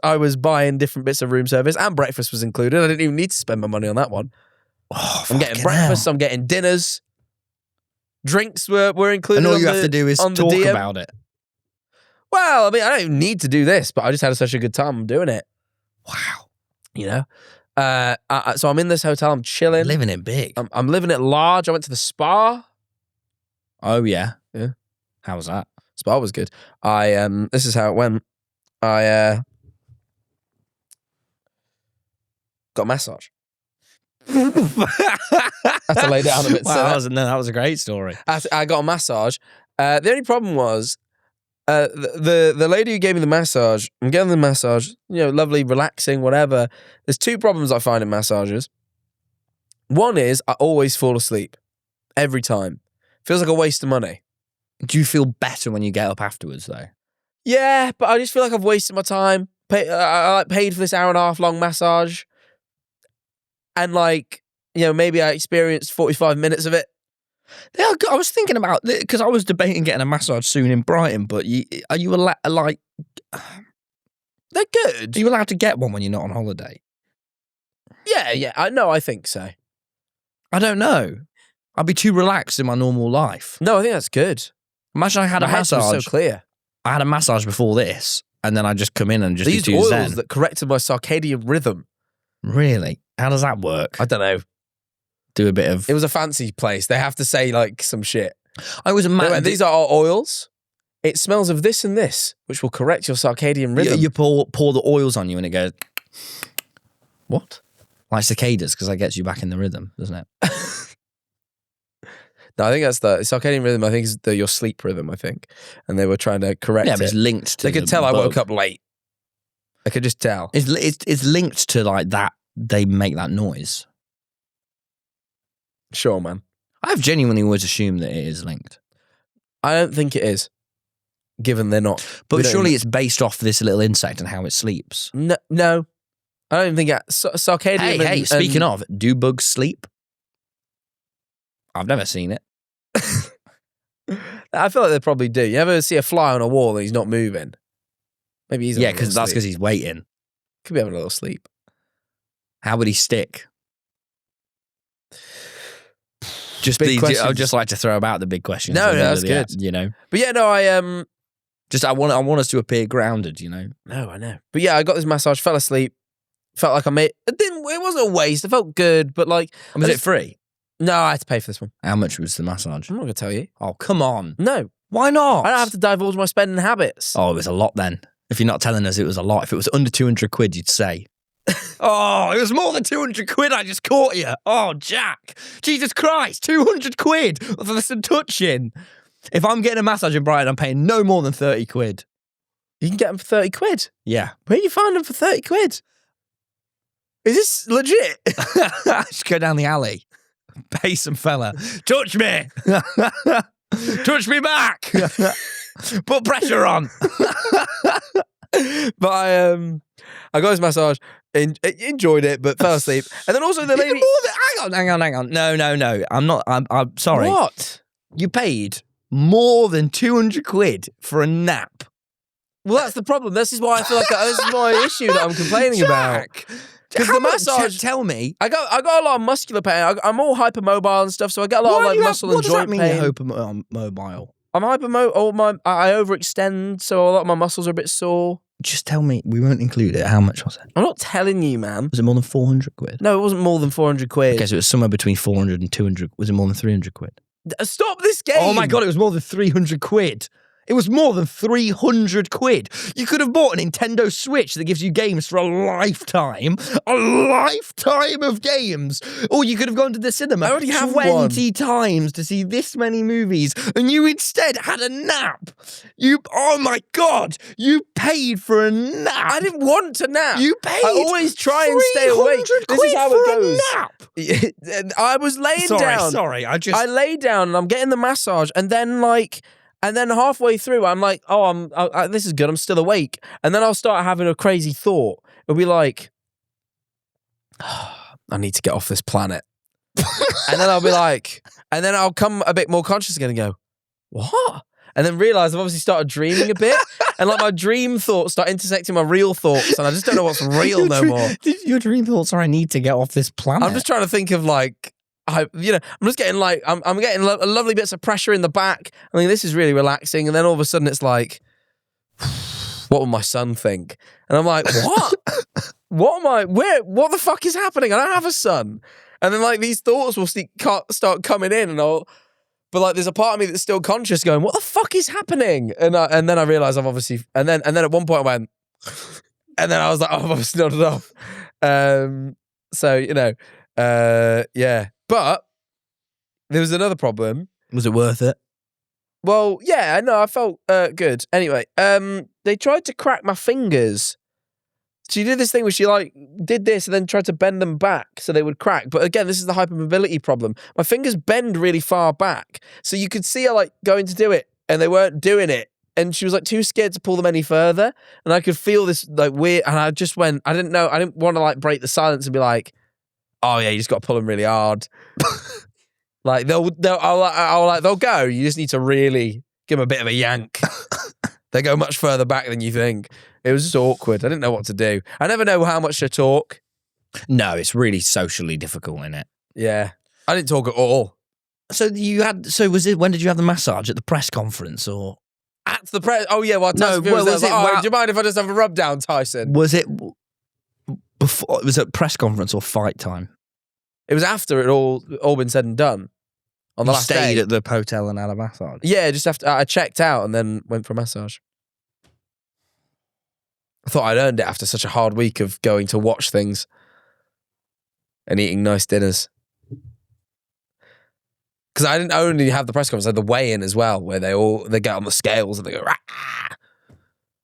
Speaker 2: I was buying different bits of room service, and breakfast was included. I didn't even need to spend my money on that one.
Speaker 1: Oh,
Speaker 2: I'm getting
Speaker 1: fucking
Speaker 2: breakfast,
Speaker 1: hell.
Speaker 2: I'm getting dinners. Drinks were included.
Speaker 1: And all
Speaker 2: on
Speaker 1: you
Speaker 2: the,
Speaker 1: have to do is
Speaker 2: on the
Speaker 1: talk
Speaker 2: DM.
Speaker 1: about it.
Speaker 2: Well, I mean, I don't even need to do this, but I just had such a good time doing it.
Speaker 1: Wow.
Speaker 2: You know? So I'm in this hotel, I'm chilling.
Speaker 1: Living it big.
Speaker 2: I'm living it large. I went to the spa.
Speaker 1: Oh, yeah.
Speaker 2: Yeah.
Speaker 1: How was that?
Speaker 2: Spa was good. This is how it went. I got a massage. I had to lay down a bit.
Speaker 1: Wow, that was a great story.
Speaker 2: I got a massage. The only problem was the lady who gave me the massage. I'm getting the massage. You know, lovely, relaxing, whatever. There's 2 problems I find in massages. One is I always fall asleep every time. Feels like a waste of money.
Speaker 1: Do you feel better when you get up afterwards, though?
Speaker 2: Yeah, but I just feel like I've wasted my time. I paid for this 1.5 hour long massage. And like, you know, maybe I experienced 45 minutes of it.
Speaker 1: Yeah, I was thinking about, because I was debating getting a massage soon in Brighton, but are you allowed to get one when you're not on holiday?
Speaker 2: Yeah. I think so.
Speaker 1: I don't know. I'd be too relaxed in my normal life.
Speaker 2: No, I think that's good.
Speaker 1: Imagine I had a
Speaker 2: My head was
Speaker 1: massage.
Speaker 2: so clear.
Speaker 1: I had a massage before this, and then I just come in and just
Speaker 2: They
Speaker 1: do
Speaker 2: used
Speaker 1: two
Speaker 2: oils
Speaker 1: zen.
Speaker 2: that corrected my circadian rhythm.
Speaker 1: Really? How does that work?
Speaker 2: I don't know.
Speaker 1: Do a bit of.
Speaker 2: It was a fancy place. They have to say like some shit.
Speaker 1: I was
Speaker 2: They
Speaker 1: mad.
Speaker 2: went, these are our oils. It smells of this and this, which will correct your circadian rhythm.
Speaker 1: You pour the oils on you, and it goes. What? Like cicadas, because that gets you back in the rhythm, doesn't it?
Speaker 2: No, I think that's the circadian rhythm. I think is your sleep rhythm. I think, and they were trying to correct
Speaker 1: Yeah,
Speaker 2: it.
Speaker 1: but it's linked to.
Speaker 2: They could
Speaker 1: the
Speaker 2: tell I woke
Speaker 1: bug.
Speaker 2: up late. I could just tell.
Speaker 1: It's linked to like that. They make that noise.
Speaker 2: Sure, man.
Speaker 1: I've genuinely always assumed that it is linked,
Speaker 2: I don't think it is, given they're not.
Speaker 1: but
Speaker 2: we don't
Speaker 1: surely
Speaker 2: even-
Speaker 1: it's based off this little insect and how it sleeps.
Speaker 2: No. I don't think circadian.
Speaker 1: Hey, speaking of, do bugs sleep? I've never seen it.
Speaker 2: I feel like they probably do. You ever see a fly on a wall and he's not moving? Maybe he's
Speaker 1: Yeah,
Speaker 2: having a
Speaker 1: because
Speaker 2: little
Speaker 1: that's
Speaker 2: sleep.
Speaker 1: because he's waiting.
Speaker 2: Could be having a little sleep.
Speaker 1: How would he stick? Just
Speaker 2: Big
Speaker 1: I
Speaker 2: questions.
Speaker 1: would just like to throw about the big questions.
Speaker 2: No,
Speaker 1: at the end
Speaker 2: that's
Speaker 1: of the
Speaker 2: good.
Speaker 1: app, you know,
Speaker 2: But yeah, no, I
Speaker 1: I want us to appear grounded. You know,
Speaker 2: No, I know. But yeah, I got this massage, fell asleep, felt like I made it wasn't a waste. It felt good, but like
Speaker 1: was it free?
Speaker 2: No, I had to pay for this one.
Speaker 1: How much was the massage?
Speaker 2: I'm not gonna tell you.
Speaker 1: Oh, come on.
Speaker 2: No.
Speaker 1: Why not?
Speaker 2: I don't have to divulge my spending habits.
Speaker 1: Oh, it was a lot then. If you're not telling us it was a lot, if it was under 200 quid, you'd say. Oh, it was more than 200 quid. I just caught you. Oh, Jack. Jesus Christ. 200 quid for the seduction. If I'm getting a massage in Brighton, I'm paying no more than 30 quid.
Speaker 2: You can get them for 30 quid.
Speaker 1: Yeah.
Speaker 2: Where you find them for 30 quid? Is this legit?
Speaker 1: Just go down the alley. Pay some fella. Touch me. Touch me back. Put pressure on.
Speaker 2: But I got this massage, enjoyed it, but fell asleep. And then also the lady.
Speaker 1: Hang on. No. I'm sorry.
Speaker 2: What?
Speaker 1: You paid more than 200 quid for a nap.
Speaker 2: Well, that's the problem. This is why I feel like this is my issue that I'm complaining about. Because the massage.
Speaker 1: Tell me.
Speaker 2: I got a lot of muscular pain. I'm all hypermobile and stuff, so I get a lot of like muscle and
Speaker 1: what does that
Speaker 2: joint
Speaker 1: mean?
Speaker 2: pain.
Speaker 1: You're hypermobile.
Speaker 2: I'm hypermobile. I overextend, so a lot of my muscles are a bit sore.
Speaker 1: Just tell me. We won't include it. How much was it?
Speaker 2: I'm not telling you, man.
Speaker 1: Was it more than 400 quid?
Speaker 2: No, it wasn't more than 400 quid.
Speaker 1: Okay, so it was somewhere between 400 and 200. Was it more than 300 quid?
Speaker 2: Stop this game.
Speaker 1: Oh my God, it was more than 300 quid. It was more than 300 quid. You could have bought a Nintendo Switch that gives you games for a lifetime. A lifetime of games. Or you could have gone to the cinema
Speaker 2: I already have
Speaker 1: 20 times to see this many movies. And you instead had a nap. Oh my God. You paid for a nap.
Speaker 2: I didn't want to nap.
Speaker 1: You paid.
Speaker 2: I always try and stay awake. This is how it goes.
Speaker 1: Nap.
Speaker 2: I was laying down.
Speaker 1: Sorry.
Speaker 2: I lay down and I'm getting the massage, and then halfway through, I'm like, this is good. I'm still awake, and then I'll start having a crazy thought. It'll be like, I need to get off this planet, and then I'll be like, and then I'll come a bit more conscious again and go, what? And then realize I've obviously started dreaming a bit, and like my dream thoughts start intersecting my real thoughts, and I just don't know what's real no more.
Speaker 1: Your dream thoughts are, I need to get off this planet.
Speaker 2: I'm just trying to think of like, I'm just getting like, I'm getting lovely bits of pressure in the back. I mean, this is really relaxing. And then all of a sudden it's like, what will my son think? And I'm like, what? What the fuck is happening? I don't have a son. And then like these thoughts will start coming in, but like there's a part of me that's still conscious going, what the fuck is happening? And then I realized I've obviously, and then at one point I went, and then I was like, oh, I've obviously nodded off. So, yeah. But there was another problem.
Speaker 1: Was it worth it?
Speaker 2: Well, yeah, no, I felt good. Anyway, they tried to crack my fingers. She did this thing where she like did this and then tried to bend them back so they would crack. But again, this is the hypermobility problem. My fingers bend really far back. So you could see her like going to do it and they weren't doing it. And she was like too scared to pull them any further. And I could feel this like weird, and I just went, I didn't want to like break the silence and be like, oh yeah, you just got to pull them really hard. Like they'll go. You just need to really give them a bit of a yank. They go much further back than you think. It was just awkward. I didn't know what to do. I never know how much to talk.
Speaker 1: No, it's really socially difficult, isn't it?
Speaker 2: Yeah, I didn't talk at all.
Speaker 1: So when did you have the massage, at the press conference or
Speaker 2: at the press? Oh yeah, well, Tyson Fury was like, do you mind if I just have a rub down, Tyson?
Speaker 1: Was it before? Was it press conference or fight time?
Speaker 2: It was after it all been said and done. On the last day.
Speaker 1: Stayed at the hotel and had a massage?
Speaker 2: Yeah, just after I checked out and then went for a massage. I thought I'd earned it after such a hard week of going to watch things and eating nice dinners. Because I didn't only have the press conference, I had the weigh-in as well, where they get on the scales and they go, rah! I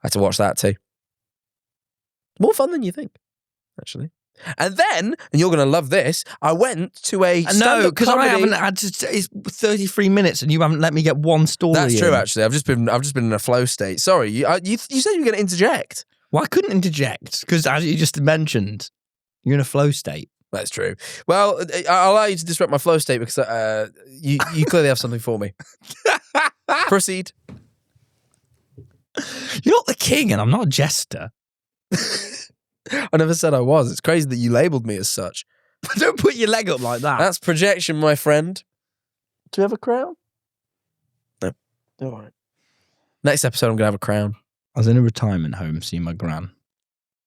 Speaker 2: had to watch that too. More fun than you think, actually. And then, and you're going to love this, I went to a stand-up
Speaker 1: No, because I
Speaker 2: comedy.
Speaker 1: haven't had to. It's 33 minutes, and you haven't let me get one story.
Speaker 2: That's true,
Speaker 1: in.
Speaker 2: actually. I've just been in a flow state. Sorry, you said you were going to interject.
Speaker 1: Well, I couldn't interject because, as you just mentioned, you're in a flow state.
Speaker 2: That's true. Well, I'll allow you to disrupt my flow state because you clearly have something for me. Proceed.
Speaker 1: You're not the king, and I'm not a jester.
Speaker 2: I never said I was. It's crazy that you labelled me as such.
Speaker 1: Don't put your leg up like that.
Speaker 2: That's projection, my friend. Do you have a crown? No. All right. Next episode, I'm going to have a crown.
Speaker 1: I was in a retirement home seeing my gran.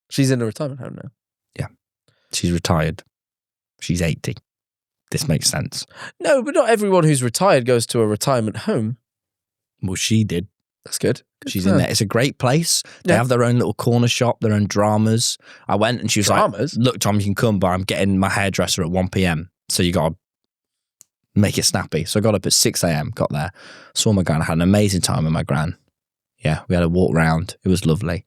Speaker 2: She's in a retirement home now.
Speaker 1: Yeah. She's retired. She's 80. This makes sense.
Speaker 2: No, but not everyone who's retired goes to a retirement home.
Speaker 1: Well, she did.
Speaker 2: That's good.
Speaker 1: She's in there. It's a great place. They have their own little corner shop, their own dramas. I went and she was like, look, Tom, you can come, but I'm getting my hairdresser at 1 p.m. So you got to make it snappy. So I got up at 6 a.m., got there, saw my gran, had an amazing time with my gran. Yeah, we had a walk round. It was lovely.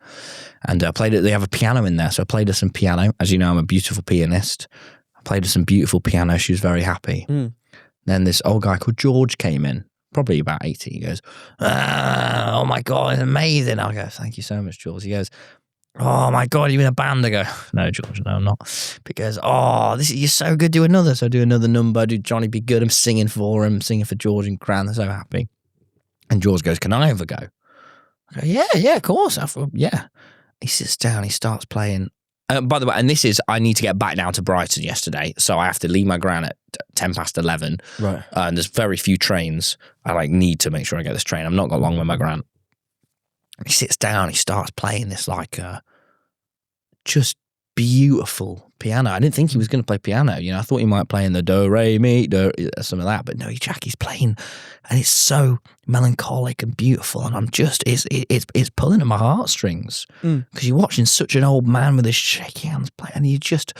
Speaker 1: And I played it. They have a piano in there. So I played her some piano. As you know, I'm a beautiful pianist. I played her some beautiful piano. She was very happy. Then this old guy called George came in. Probably about 80. He goes, oh my God, it's amazing. I go, thank you so much, George. He goes, oh my God, are you in a band? I go, no, George, no, I'm not. Because, you're so good, do another. So I do another number, do Johnny Be Good. I'm singing for him, singing for George and Gran. They're so happy. And George goes, can I have a go? I go, yeah, of course. Yeah. He sits down, he starts playing. By the way, and this is, I need to get back down to Brighton yesterday, so I have to leave my gran at 11:10.
Speaker 2: Right.
Speaker 1: And there's very few trains. I need to make sure I get this train. I've not got long with my gran. He sits down, he starts playing this just beautiful piano. I didn't think he was going to play piano. I thought he might play in the do, re, mi, do, some of that. But no, Jack, he's playing, and it's so melancholic and beautiful. And I'm just, it's pulling at my heartstrings because you're watching such an old man with his shaky hands play, and you just,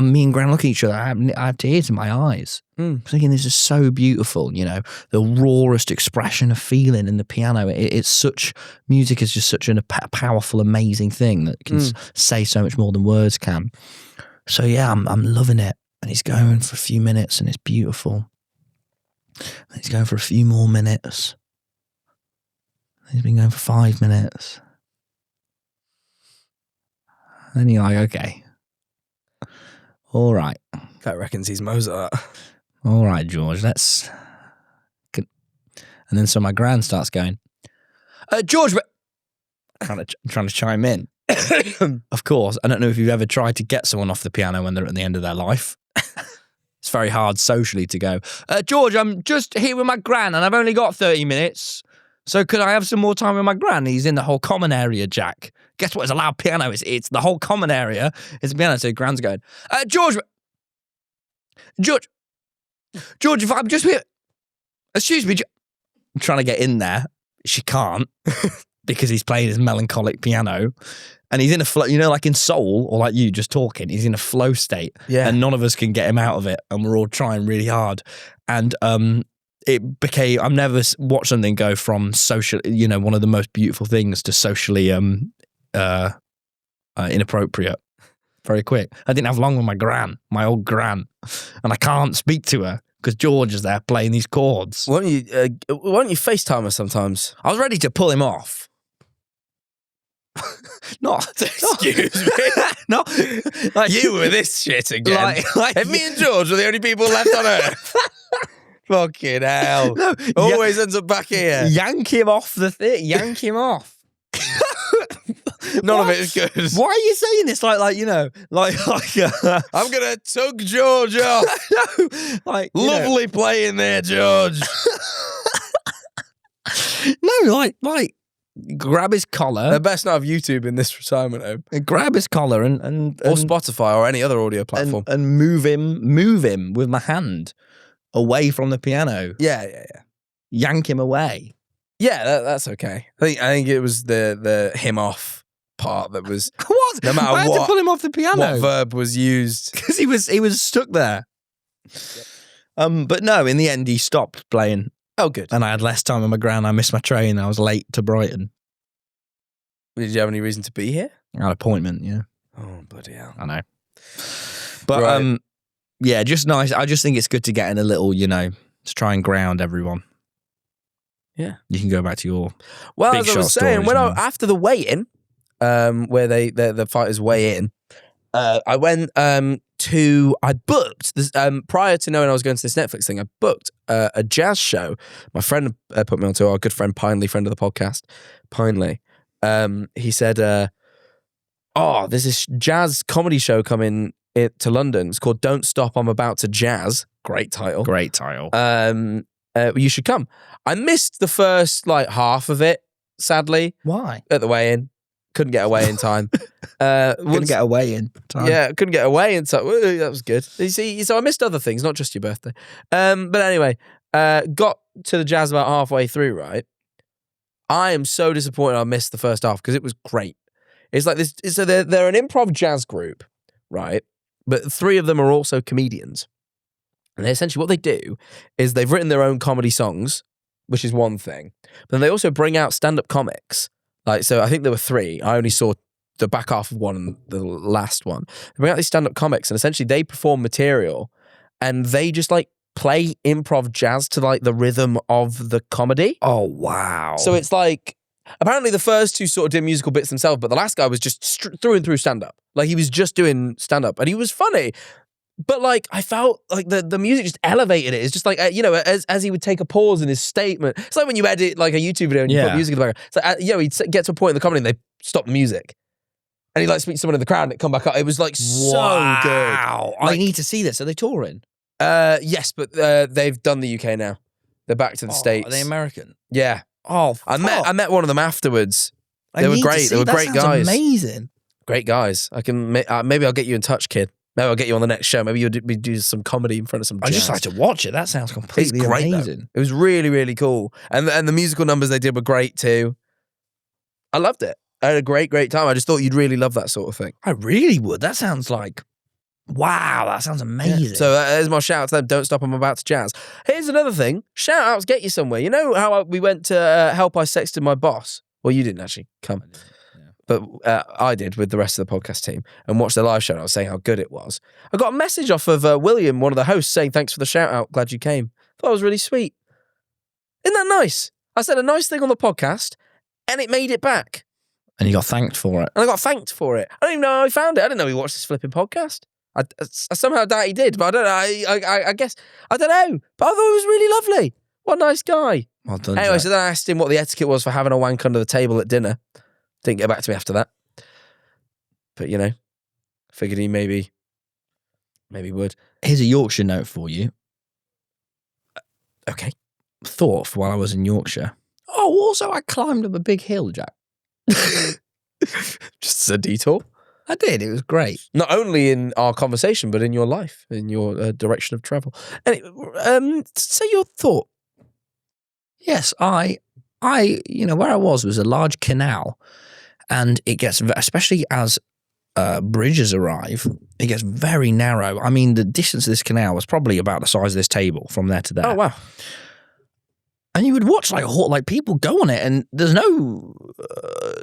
Speaker 1: me and Gran look at each other. I have tears in my eyes. Thinking this is so beautiful. The rawest expression of feeling in the piano. It's such, music is just such a powerful, amazing thing that can say so much more than words can. So yeah, I'm loving it. And he's going for a few minutes and it's beautiful. And he's going for a few more minutes. He's been going for 5 minutes. And you're like, okay. All right.
Speaker 2: Guy reckons he's Mozart.
Speaker 1: All right, George, let's... And then so my Gran starts going, George, trying to chime in. Of course, I don't know if you've ever tried to get someone off the piano when they're at the end of their life. It's very hard socially to go, George, I'm just here with my Gran and I've only got 30 minutes. So could I have some more time with my Gran? He's in the whole common area, Jack. Guess what? It's a loud piano. It's the whole common area. It's a piano. So Gran's going, George, if I'm just here. Excuse me. I'm trying to get in there. She can't because he's playing his melancholic piano. And he's in a flow, like in soul, or like you just talking, he's in a flow state.
Speaker 2: Yeah.
Speaker 1: And none of us can get him out of it. And we're all trying really hard. And it became, I've never watched something go from social, one of the most beautiful things to socially inappropriate very quick. I didn't have long with my old Gran. And I can't speak to her because George is there playing these chords.
Speaker 2: Why don't you FaceTime her sometimes?
Speaker 1: I was ready to pull him off.
Speaker 2: Excuse me.
Speaker 1: No, like
Speaker 2: You with this shit again. And me and George are the only people left on earth. Fucking hell.
Speaker 1: No,
Speaker 2: Always ends up back here.
Speaker 1: yank him off the thing. Yank him off.
Speaker 2: None of it is good.
Speaker 1: Why are you saying this? Like
Speaker 2: I'm gonna tug George off.
Speaker 1: no,
Speaker 2: Lovely playing there, George.
Speaker 1: like grab his collar.
Speaker 2: They best not have YouTube in this retirement home.
Speaker 1: Grab his collar and
Speaker 2: Or Spotify or any other audio platform.
Speaker 1: and move him with my hand away from the piano.
Speaker 2: Yeah.
Speaker 1: Yank him away.
Speaker 2: Yeah, that's okay. I think it was the him off part that was
Speaker 1: What?
Speaker 2: No matter
Speaker 1: I had
Speaker 2: what-
Speaker 1: to pull him off the piano.
Speaker 2: what verb was used.
Speaker 1: Because he was stuck there. But no, in the end he stopped playing.
Speaker 2: Oh, good.
Speaker 1: And I had less time on my Gran. I missed my train. I was late to Brighton.
Speaker 2: Did you have any reason to be here?
Speaker 1: I had an appointment, yeah.
Speaker 2: Oh, bloody hell.
Speaker 1: I know. But
Speaker 2: Right.
Speaker 1: yeah, just nice. I just think it's good to get in a little, to try and ground everyone.
Speaker 2: Yeah.
Speaker 1: You can go back to your
Speaker 2: Well,
Speaker 1: big
Speaker 2: as I
Speaker 1: shot
Speaker 2: was saying,
Speaker 1: stories now.
Speaker 2: after the weigh-in, where the fighters weigh in, I went I booked this prior to knowing I was going to this Netflix thing. I booked a jazz show. My friend put me onto, our good friend Pineley, friend of the podcast, Pineley. He said, "Oh, there's this jazz comedy show coming to London. It's called Don't Stop, I'm About to Jazz." Great title.
Speaker 1: Great title.
Speaker 2: You should come. I missed the first half of it, sadly,
Speaker 1: Why?
Speaker 2: at the weigh-in. Couldn't get away in time.
Speaker 1: Couldn't get away in time.
Speaker 2: Yeah, couldn't get away in time. Woo, that was good. You see, so I missed other things, not just your birthday. But anyway, got to the jazz about halfway through, right? I am so disappointed I missed the first half because it was great. It's like this. So they're an improv jazz group, right? But 3 of them are also comedians. And essentially what they do is they've written their own comedy songs, which is one thing. But then they also bring out stand-up comics. So I think there were 3. I only saw the back half of one and the last one. They bring out these stand-up comics and essentially they perform material and they just play improv jazz to the rhythm of the comedy.
Speaker 1: Oh, wow.
Speaker 2: So it's apparently the first 2 sort of did musical bits themselves, but the last guy was just through and through stand-up. He was just doing stand-up and he was funny. But I felt the music just elevated it. It's just as he would take a pause in his statement. It's like when you edit a YouTube video and you put music in the background. It's he'd get to a point in the comedy and they stop the music. And he'd speak to someone in the crowd and it'd come back up. It was so good.
Speaker 1: Wow. I need to see this. Are they touring?
Speaker 2: Yes, but they've done the UK now. They're back to the States.
Speaker 1: Are they American?
Speaker 2: Yeah.
Speaker 1: Oh,
Speaker 2: I met one of them afterwards. They were great. They were great
Speaker 1: That sounds
Speaker 2: guys.
Speaker 1: amazing.
Speaker 2: Great guys. I can maybe I'll get you in touch, kid. Maybe I'll get you on the next show. Maybe you'll do some comedy in front of some
Speaker 1: I
Speaker 2: jazz.
Speaker 1: just like to watch it. That sounds completely
Speaker 2: It's great, though.
Speaker 1: amazing.
Speaker 2: It was really, really cool. And the musical numbers they did were great too. I loved it. I had a great, great time. I just thought you'd really love that sort of thing.
Speaker 1: I really would. That sounds like, wow, that sounds amazing.
Speaker 2: So there's my shout out to them. Don't stop, I'm about to jazz. Here's another thing. Shout outs get you somewhere. You know how we went to help I sexted my boss? Well, you didn't actually come. But I did with the rest of the podcast team and watched the live show and I was saying how good it was. I got a message off of William, one of the hosts, saying thanks for the shout out. Glad you came. Thought it was really sweet. Isn't that nice? I said a nice thing on the podcast and it made it back.
Speaker 1: And you got thanked for it.
Speaker 2: And I got thanked for it. I don't even know how he found it. I didn't know he watched this flipping podcast. I somehow doubt he did, but I don't know. I guess, I don't know. But I thought it was really lovely. What a nice guy.
Speaker 1: Well done,
Speaker 2: Anyway,
Speaker 1: Jack.
Speaker 2: so then I asked him what the etiquette was for having a wank under the table at dinner. Didn't get back to me after that. But, you know, figured he maybe would.
Speaker 1: Here's a Yorkshire note for you.
Speaker 2: Okay.
Speaker 1: Thought for while I was in Yorkshire. Oh, also I climbed up a big hill, Jack.
Speaker 2: Just as a detour.
Speaker 1: I did. It was great.
Speaker 2: Not only in our conversation, but in your life, in your direction of travel. Anyway, say your thought.
Speaker 1: Yes, I, where I was a large canal, and it gets, especially as bridges arrive, it gets very narrow. I mean, the distance of this canal was probably about the size of this table from there to there.
Speaker 2: Oh, wow.
Speaker 1: And you would watch like people go on it, and there's no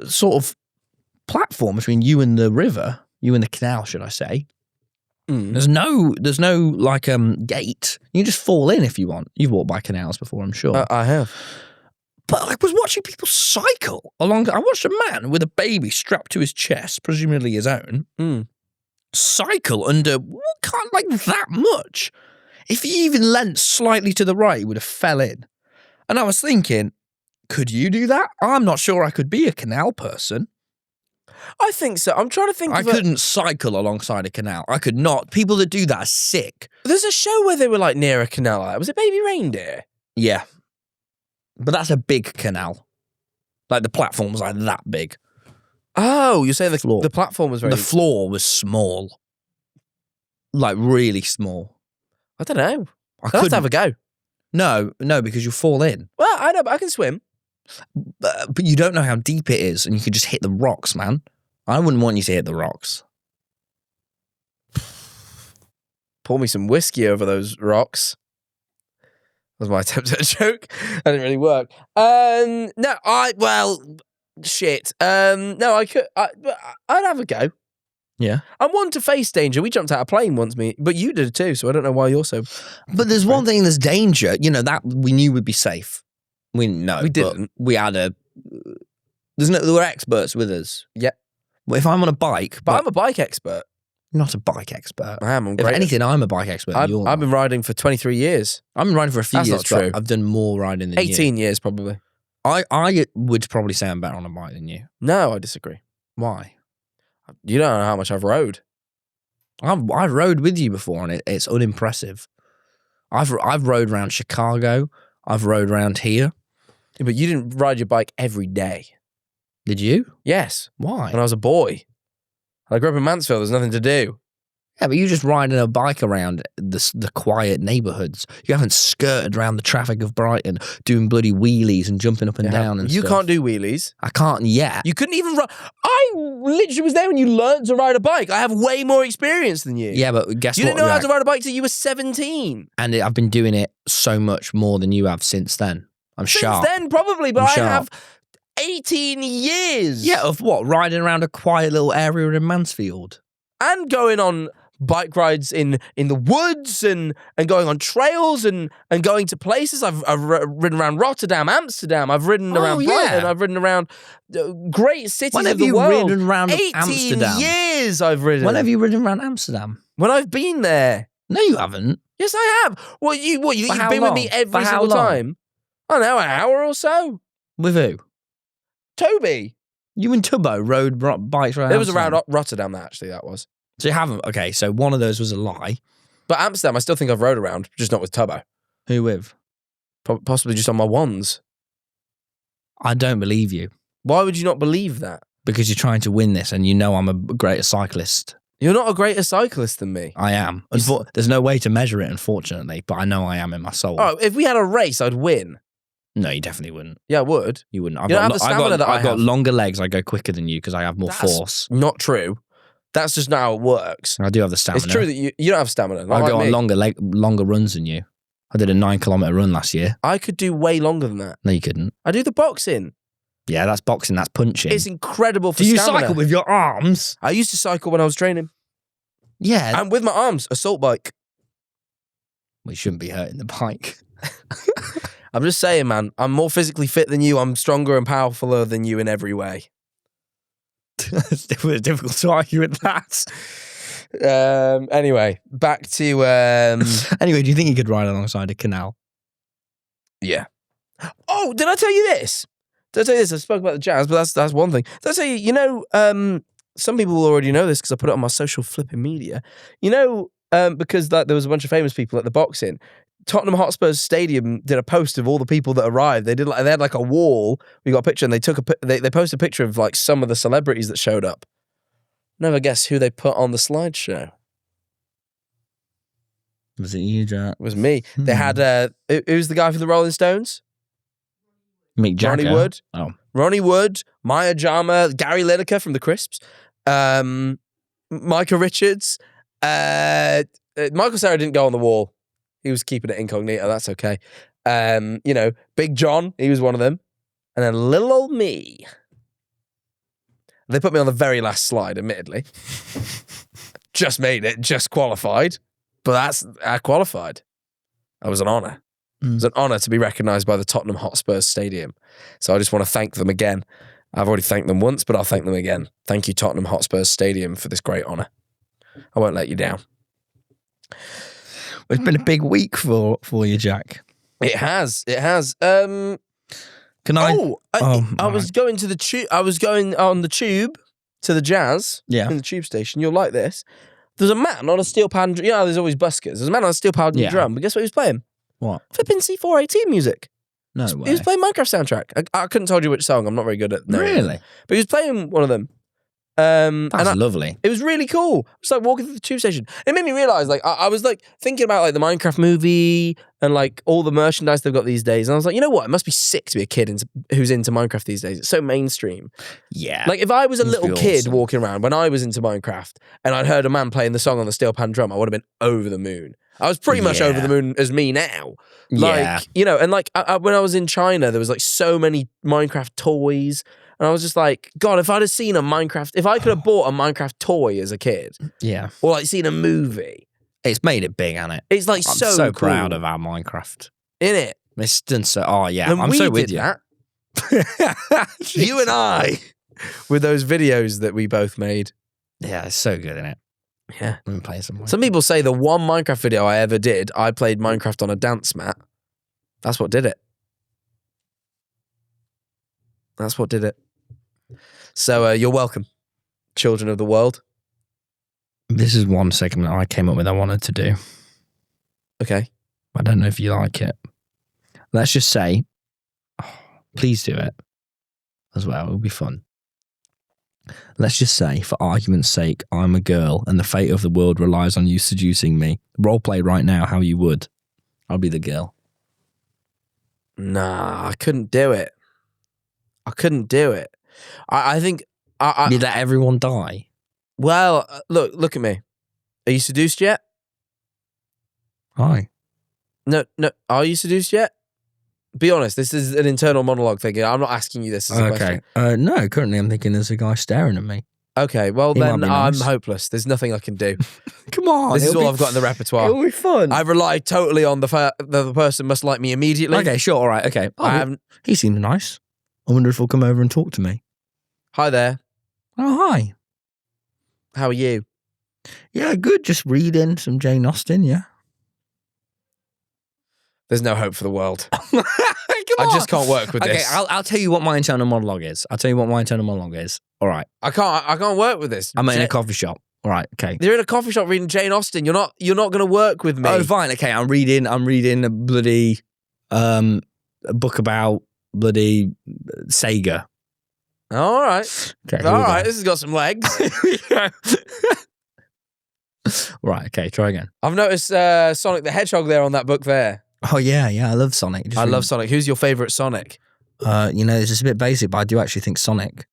Speaker 1: sort of platform between you and the river, you and the canal, should I say?
Speaker 2: Mm.
Speaker 1: There's no like gate. You can just fall in if you want. You've walked by canals before, I'm sure.
Speaker 2: I have.
Speaker 1: But I was watching people cycle along. I watched a man with a baby strapped to his chest, presumably his own, cycle under what kind like that much. If he even leant slightly to the right, he would have fell in. And I was thinking, could you do that? I'm not sure I could be a canal person.
Speaker 2: I think so. I'm trying to think.
Speaker 1: I couldn't cycle alongside a canal. I could not. People that do that are sick.
Speaker 2: There's a show where they were like near a canal. Was it Baby Reindeer?
Speaker 1: Yeah. But that's a big canal. Like the platform was like that big.
Speaker 2: Oh, you're saying
Speaker 1: Floor.
Speaker 2: the platform was very...
Speaker 1: The floor was small. Like really small.
Speaker 2: I don't know.
Speaker 1: I
Speaker 2: I'll have to have a go.
Speaker 1: No, because you fall in.
Speaker 2: Well, I know, but I can swim.
Speaker 1: But you don't know how deep it is, and you could just hit the rocks, man. I wouldn't want you to hit the rocks.
Speaker 2: Pour me some whiskey over those rocks. That was my attempt at a joke. That didn't really work. Shit. No, I could. I'd have a go.
Speaker 1: Yeah.
Speaker 2: I'm one to face danger. We jumped out of a plane once, but you did too, so I don't know why you're so...
Speaker 1: But there's one thing, there's danger. You know, that we knew would be safe. We didn't. We had there were experts with us.
Speaker 2: Yeah.
Speaker 1: Well, if I'm on a bike...
Speaker 2: But I'm a bike expert.
Speaker 1: You're not a bike expert.
Speaker 2: I am. I'm
Speaker 1: If
Speaker 2: great.
Speaker 1: anything, I'm a bike expert.
Speaker 2: I've been riding for 23 years.
Speaker 1: I've been riding for a few
Speaker 2: That's
Speaker 1: years,
Speaker 2: not true.
Speaker 1: but I've done more riding than
Speaker 2: 18
Speaker 1: you.
Speaker 2: years, probably.
Speaker 1: I would probably say I'm better on a bike than you.
Speaker 2: No, I disagree.
Speaker 1: Why?
Speaker 2: You don't know how much I've rode.
Speaker 1: I've rode with you before, and it's unimpressive. I've rode around Chicago. I've rode around here.
Speaker 2: Yeah, but you didn't ride your bike every day.
Speaker 1: Did you?
Speaker 2: Yes.
Speaker 1: Why?
Speaker 2: When I was a boy. I grew up in Mansfield. There's nothing to do.
Speaker 1: Yeah, but you just riding a bike around the quiet neighbourhoods. You haven't skirted around the traffic of Brighton, doing bloody wheelies and jumping up and down and
Speaker 2: You
Speaker 1: stuff.
Speaker 2: can't do wheelies.
Speaker 1: I can't yet.
Speaker 2: You couldn't even ride. I literally was there when you learned to ride a bike. I have way more experience than you.
Speaker 1: Yeah, but guess
Speaker 2: You
Speaker 1: what?
Speaker 2: didn't know how
Speaker 1: Jack?
Speaker 2: to ride a bike till you were 17.
Speaker 1: And I've been doing it so much more than you have since then. I'm sharp.
Speaker 2: Since then, probably, but
Speaker 1: I'm
Speaker 2: I
Speaker 1: sharp.
Speaker 2: have 18 years.
Speaker 1: Yeah, of what? Riding around a quiet little area in Mansfield.
Speaker 2: And going on bike rides in the woods and going on trails and going to places. I've ridden around Rotterdam, Amsterdam. I've ridden around Brighton. I've ridden around great cities
Speaker 1: When
Speaker 2: of
Speaker 1: have
Speaker 2: the
Speaker 1: you
Speaker 2: world.
Speaker 1: ridden around
Speaker 2: 18
Speaker 1: Amsterdam?
Speaker 2: years I've ridden.
Speaker 1: When have you ridden around Amsterdam?
Speaker 2: When I've been there.
Speaker 1: No, you haven't.
Speaker 2: Yes, I have. What you
Speaker 1: For
Speaker 2: think
Speaker 1: how
Speaker 2: you've been with me
Speaker 1: long?
Speaker 2: every
Speaker 1: For how
Speaker 2: single
Speaker 1: long?
Speaker 2: time? I don't know, an hour or so.
Speaker 1: With who?
Speaker 2: Toby.
Speaker 1: You and Tubbo rode bikes around
Speaker 2: It was
Speaker 1: Amsterdam?
Speaker 2: around Rotterdam, actually, that was.
Speaker 1: So you haven't? Okay, so one of those was a lie.
Speaker 2: But Amsterdam, I still think I've rode around, just not with Tubbo.
Speaker 1: Who with?
Speaker 2: Possibly just on my wands.
Speaker 1: I don't believe you.
Speaker 2: Why would you not believe that?
Speaker 1: because you're trying to win this, and you know I'm a greater cyclist.
Speaker 2: You're not a greater cyclist than me.
Speaker 1: I am. There's no way to measure it, unfortunately, but I know I am in my soul.
Speaker 2: Oh, if we had a race, I'd win.
Speaker 1: No, you definitely wouldn't.
Speaker 2: Yeah, I would.
Speaker 1: You wouldn't.
Speaker 2: You don't have the stamina that I
Speaker 1: I've got
Speaker 2: have.
Speaker 1: longer legs. I go quicker than you because I have more force.
Speaker 2: Not true. That's just not how it works.
Speaker 1: I do have the stamina.
Speaker 2: It's true that you don't have stamina. Not
Speaker 1: I
Speaker 2: like
Speaker 1: go
Speaker 2: me.
Speaker 1: on longer runs than you. I did a 9-kilometer run last year.
Speaker 2: I could do way longer than that.
Speaker 1: No, you couldn't.
Speaker 2: I do the boxing.
Speaker 1: Yeah, that's boxing. That's punching.
Speaker 2: It's incredible for
Speaker 1: Do you
Speaker 2: stamina.
Speaker 1: cycle with your arms?
Speaker 2: I used to cycle when I was training.
Speaker 1: Yeah.
Speaker 2: And with my arms, assault bike.
Speaker 1: We shouldn't be hurting the bike.
Speaker 2: I'm just saying, man. I'm more physically fit than you. I'm stronger and powerfuler than you in every way.
Speaker 1: It's difficult to argue with that.
Speaker 2: Anyway, back to
Speaker 1: Anyway, do you think you could ride alongside a canal?
Speaker 2: yeah. Oh, did I tell you this? Did I tell you this? I spoke about the jazz, but that's one thing. Did I tell you? You know, some people will already know this because I put it on my social flipping media. You know, because there was a bunch of famous people at the boxing. Tottenham Hotspur's stadium did a post of all the people that arrived. They had like a wall. We got a picture, and they posted a picture of like some of the celebrities that showed up. Never guess who they put on the slideshow.
Speaker 1: Was it you, Jack?
Speaker 2: It was me. They had who's the guy from the Rolling Stones?
Speaker 1: Mick Jagger.
Speaker 2: Ronnie Wood.
Speaker 1: Oh.
Speaker 2: Ronnie Wood, Maya Jama, Gary Lineker from the Crisps, Micah Richards. Michael Cera didn't go on the wall. He was keeping it incognito. That's okay. You know, Big John, he was one of them. And then little old me. They put me on the very last slide, admittedly. Just made it, just qualified. But I qualified. That was an honour. It was an honour to be recognised by the Tottenham Hotspur Stadium. So I just want to thank them again. I've already thanked them once, but I'll thank them again. Thank you, Tottenham Hotspur Stadium, for this great honour. I won't let you down.
Speaker 1: It's been a big week for you, Jack.
Speaker 2: It has. It has.
Speaker 1: Can I?
Speaker 2: I was going to the tube. I was going on the tube to the jazz.
Speaker 1: Yeah.
Speaker 2: In the tube station. You'll like this. There's a man on a steel pan. You know, there's always buskers. There's a man on a steel pan drum. But guess what he was playing?
Speaker 1: What?
Speaker 2: Flipping C418 music.
Speaker 1: No way.
Speaker 2: He was playing Minecraft soundtrack. I couldn't tell you which song. I'm not very good at knowing.
Speaker 1: Really?
Speaker 2: But he was playing one of them.
Speaker 1: That's lovely.
Speaker 2: It was really cool. It's like walking through the tube station. It made me realize, like, I was like thinking about like the Minecraft movie and like all the merchandise they've got these days. And I was like, you know what? It must be sick to be a kid who's into Minecraft these days. It's so mainstream.
Speaker 1: Yeah.
Speaker 2: Like if I was a
Speaker 1: Must be
Speaker 2: little kid
Speaker 1: awesome.
Speaker 2: walking around when I was into Minecraft and I'd heard a man playing the song on the steel pan drum, I would have been over the moon. I was pretty much over the moon as me now. Like,
Speaker 1: Yeah.
Speaker 2: you know, and like when I was in China, there was like so many Minecraft toys. And I was just like, God, if I'd have seen a Minecraft, if I could have bought a Minecraft toy as a kid,
Speaker 1: Yeah.
Speaker 2: or like seen a movie,
Speaker 1: It's made it big, hasn't it?
Speaker 2: it's like
Speaker 1: I'm
Speaker 2: so
Speaker 1: so
Speaker 2: cool,
Speaker 1: proud of our Minecraft.
Speaker 2: innit?
Speaker 1: It's done so. Oh yeah,
Speaker 2: And
Speaker 1: I'm
Speaker 2: we
Speaker 1: so
Speaker 2: did
Speaker 1: with you.
Speaker 2: that. You and I, with those videos that we both made.
Speaker 1: Yeah, it's so good, isn't it?
Speaker 2: Yeah.
Speaker 1: We've been playing some.
Speaker 2: Some people say the one Minecraft video I ever did, I played Minecraft on a dance mat. That's what did it. That's what did it. So you're welcome, children of the world.
Speaker 1: This is one segment I came up with. I wanted to do.
Speaker 2: Okay.
Speaker 1: I don't know if you like it. Let's just say, please do it as well. It'll be fun. Let's just say, for argument's sake, I'm a girl and the fate of the world relies on you seducing me. Role play right now how you would. I'll be the girl.
Speaker 2: Nah, I couldn't do it. I couldn't do it. I think
Speaker 1: You let everyone die.
Speaker 2: well, look at me. Are you seduced yet?
Speaker 1: Hi.
Speaker 2: No. Are you seduced yet? Be honest. This is an internal monologue thing. I'm not asking you this as a
Speaker 1: Okay.
Speaker 2: question.
Speaker 1: No, currently I'm thinking there's a guy staring at me.
Speaker 2: Okay. Well,
Speaker 1: He might
Speaker 2: then
Speaker 1: be
Speaker 2: I'm
Speaker 1: nice.
Speaker 2: hopeless. There's nothing I can do.
Speaker 1: Come on.
Speaker 2: This is all I've got in the repertoire.
Speaker 1: It'll be fun.
Speaker 2: I rely totally on the person must like me immediately.
Speaker 1: Okay, sure. All right. Okay.
Speaker 2: I haven't.
Speaker 1: He seems nice. I wonder if he'll come over and talk to me.
Speaker 2: Hi there.
Speaker 1: Oh, hi.
Speaker 2: How are you?
Speaker 1: Yeah, good. Just reading some Jane Austen, yeah.
Speaker 2: There's no hope for the world.
Speaker 1: Come
Speaker 2: I just can't work with
Speaker 1: Okay,
Speaker 2: this.
Speaker 1: I'll tell you what my internal monologue is. All right.
Speaker 2: I can't work with this.
Speaker 1: I'm in a coffee shop. All right. Okay.
Speaker 2: You're in a coffee shop reading Jane Austen. You're not going to work with me.
Speaker 1: Oh, fine. Okay. I'm reading a bloody a book about bloody Sega.
Speaker 2: All right.
Speaker 1: Okay,
Speaker 2: All right. This has got some legs.
Speaker 1: Right, okay, try again.
Speaker 2: I've noticed Sonic the Hedgehog there on that book there.
Speaker 1: Oh, yeah, I love Sonic.
Speaker 2: I love Sonic. Who's your favourite Sonic?
Speaker 1: It's just a bit basic, but I do actually think Sonic.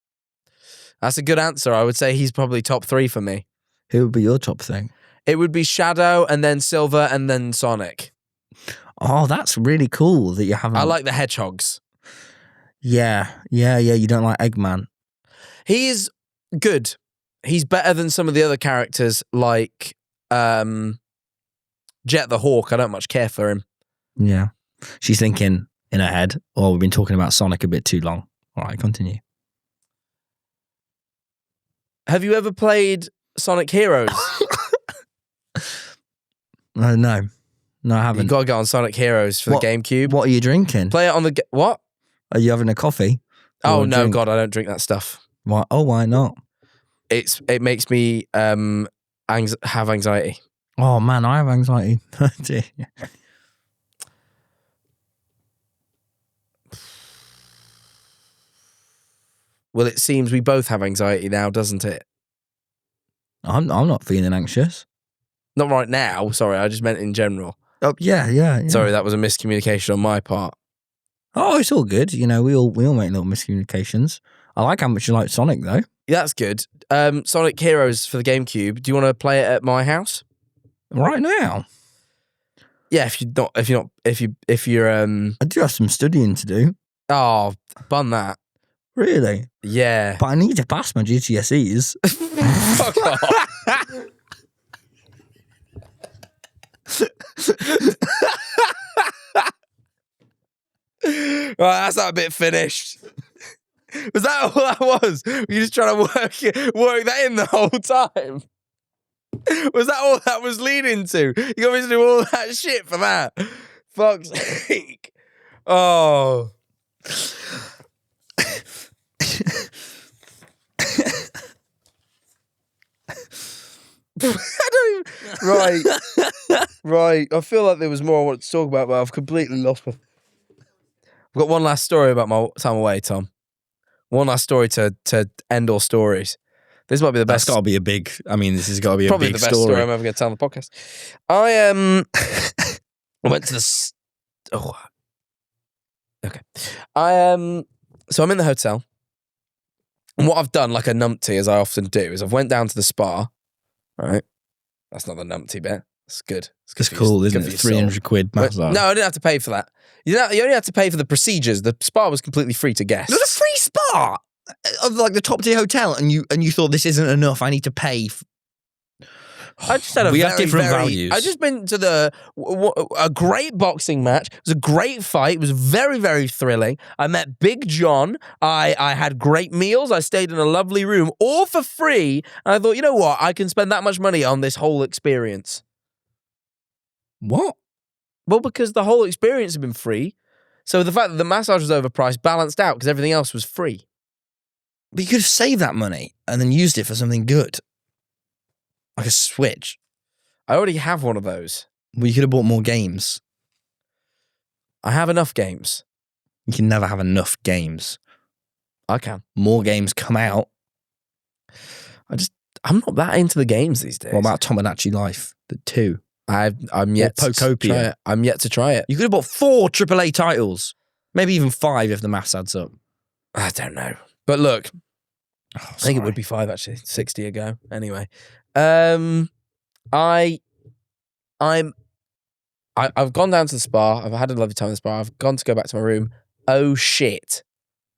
Speaker 2: That's a good answer. I would say he's probably top 3 for me.
Speaker 1: Who would be your top thing?
Speaker 2: It would be Shadow and then Silver and then Sonic.
Speaker 1: Oh, that's really cool that you haven't...
Speaker 2: I like the hedgehogs.
Speaker 1: Yeah, you don't like Eggman.
Speaker 2: He's good. He's better than some of the other characters like Jet the Hawk. I don't much care for him.
Speaker 1: Yeah. She's thinking in her head, oh, we've been talking about Sonic a bit too long. All right, continue.
Speaker 2: Have you ever played Sonic Heroes?
Speaker 1: No, I haven't.
Speaker 2: You got to get on Sonic Heroes for the GameCube.
Speaker 1: What are you drinking?
Speaker 2: Play it on the... What?
Speaker 1: Are you having a coffee?
Speaker 2: Oh, no, God, I don't drink that stuff.
Speaker 1: Why? Oh, why not?
Speaker 2: It makes me have anxiety.
Speaker 1: Oh, man, I have anxiety.
Speaker 2: Well, it seems we both have anxiety now, doesn't it?
Speaker 1: I'm not feeling anxious.
Speaker 2: Not right now. Sorry, I just meant in general.
Speaker 1: Oh, yeah.
Speaker 2: Sorry, that was a miscommunication on my part.
Speaker 1: Oh, it's all good. You know, we all make little miscommunications. I like how much you like Sonic, though.
Speaker 2: Yeah, that's good. Sonic Heroes for the GameCube. Do you want to play it at my house?
Speaker 1: Right now?
Speaker 2: Yeah, if you're
Speaker 1: I do have some studying to do.
Speaker 2: Oh, bun that.
Speaker 1: Really?
Speaker 2: Yeah.
Speaker 1: But I need to pass my GCSEs.
Speaker 2: Fuck off. Right, that's that bit finished. Was that all that was? Were you just trying to work that in the whole time? Was that all that was leading to? You got me to do all that shit for that? Fuck's sake. Oh. Right. I feel like there was more I wanted to talk about, but I've completely lost my... I've got one last story about my time away, Tom. One last story to end all stories. This might be the best.
Speaker 1: That's got to be a big... I mean, this has got to be
Speaker 2: probably
Speaker 1: a big
Speaker 2: the best story I'm ever going to tell on the podcast. I went to the... Oh. Okay. So I'm in the hotel. And what I've done, like a numpty, as I often do, is I've went down to the spa. Right? That's not the numpty bit. It's good.
Speaker 1: It's cool, isn't it? 300 quid massage.
Speaker 2: No, I didn't have to pay for that. You only had to pay for the procedures. The spa was completely free to guests.
Speaker 1: It was a free spa of like the top tier hotel, and you thought this isn't enough. I need to pay.
Speaker 2: I just had
Speaker 1: have different values.
Speaker 2: I just been to a great boxing match. It was a great fight. It was very, very thrilling. I met Big John. I had great meals. I stayed in a lovely room, all for free. And I thought, you know what? I can spend that much money on this whole experience.
Speaker 1: What?
Speaker 2: Well, because the whole experience had been free. So the fact that the massage was overpriced balanced out because everything else was free.
Speaker 1: But you could have saved that money and then used it for something good. Like a Switch.
Speaker 2: I already have one of those.
Speaker 1: Well, you could have bought more games.
Speaker 2: I have enough games.
Speaker 1: You can never have enough games.
Speaker 2: I can.
Speaker 1: More games come out.
Speaker 2: I'm not that into the games these days.
Speaker 1: What about Tomodachi Life? The 2.
Speaker 2: I'm yet to try it. I'm yet to try it.
Speaker 1: You could have bought 4 AAA titles. Maybe even 5 if the maths adds up.
Speaker 2: I don't know. But look, I think it would be 5 actually. 60 ago. Anyway. I've gone down to the spa. I've had a lovely time in the spa. I've gone to go back to my room. Oh shit.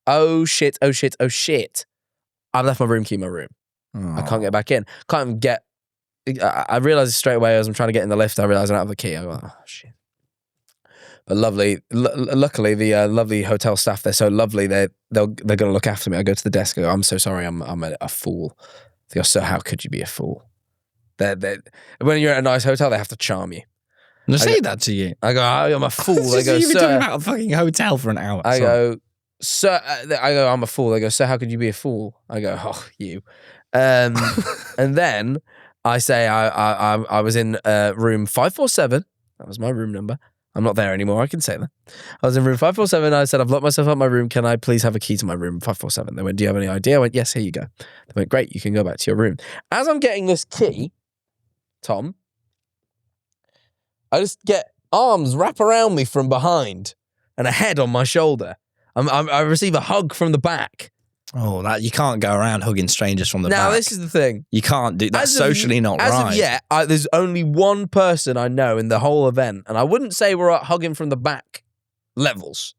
Speaker 2: I've left my room key in my room.
Speaker 1: Oh.
Speaker 2: I can't get back in. Can't even get... I realised straight away as I'm trying to get in the lift, I realised I don't have the key. I go, oh shit. But luckily, the lovely hotel staff, they're so lovely, they're going to look after me. I go to the desk, I go, I'm so sorry, I'm a fool. They go, so how could you be a fool? When you're at a nice hotel, they have to charm you.
Speaker 1: They say that to you.
Speaker 2: I go, I'm a fool. They go,
Speaker 1: you've been
Speaker 2: sir.
Speaker 1: talking about a fucking hotel for an hour.
Speaker 2: I go, sir. I go, I'm a fool. They go, sir, how could you be a fool? I go, oh, you. And then I say I was in room 547. That was my room number. I'm not there anymore. I can say that. I was in room 547. I said, I've locked myself out of my room. Can I please have a key to my room? 547. They went, do you have any idea? I went, yes, here you go. They went, great. You can go back to your room. As I'm getting this key, Tom, I just get arms wrap around me from behind and a head on my shoulder. I receive a hug from the back.
Speaker 1: Oh, that you can't go around hugging strangers from the back.
Speaker 2: Now, this is the thing.
Speaker 1: You can't do that's socially not
Speaker 2: as
Speaker 1: right.
Speaker 2: As of yet, there's only one person I know in the whole event, and I wouldn't say we're at hugging from the back levels.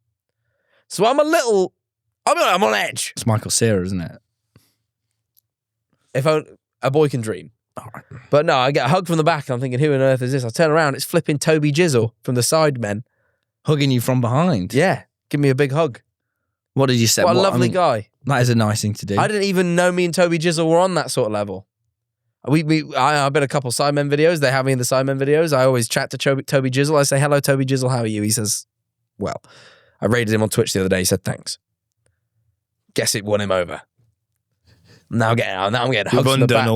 Speaker 2: So I'm on edge.
Speaker 1: It's Michael Cera, isn't it?
Speaker 2: If a boy can dream. But no, I get a hug from the back, and I'm thinking, who on earth is this? I turn around, it's flipping TBJZL from the Sidemen.
Speaker 1: Hugging you from behind.
Speaker 2: Yeah, give me a big hug.
Speaker 1: What did you say?
Speaker 2: What a lovely guy.
Speaker 1: That is a nice thing to do.
Speaker 2: I didn't even know me and TBJZL were on that sort of level. I've been a couple Sidemen videos. They have me in the Sidemen videos. I always chat to TBJZL. I say, hello, TBJZL, how are you? He says, well. I rated him on Twitch the other day. He said, thanks. Guess it won him over. Now I'm getting hugs from the back.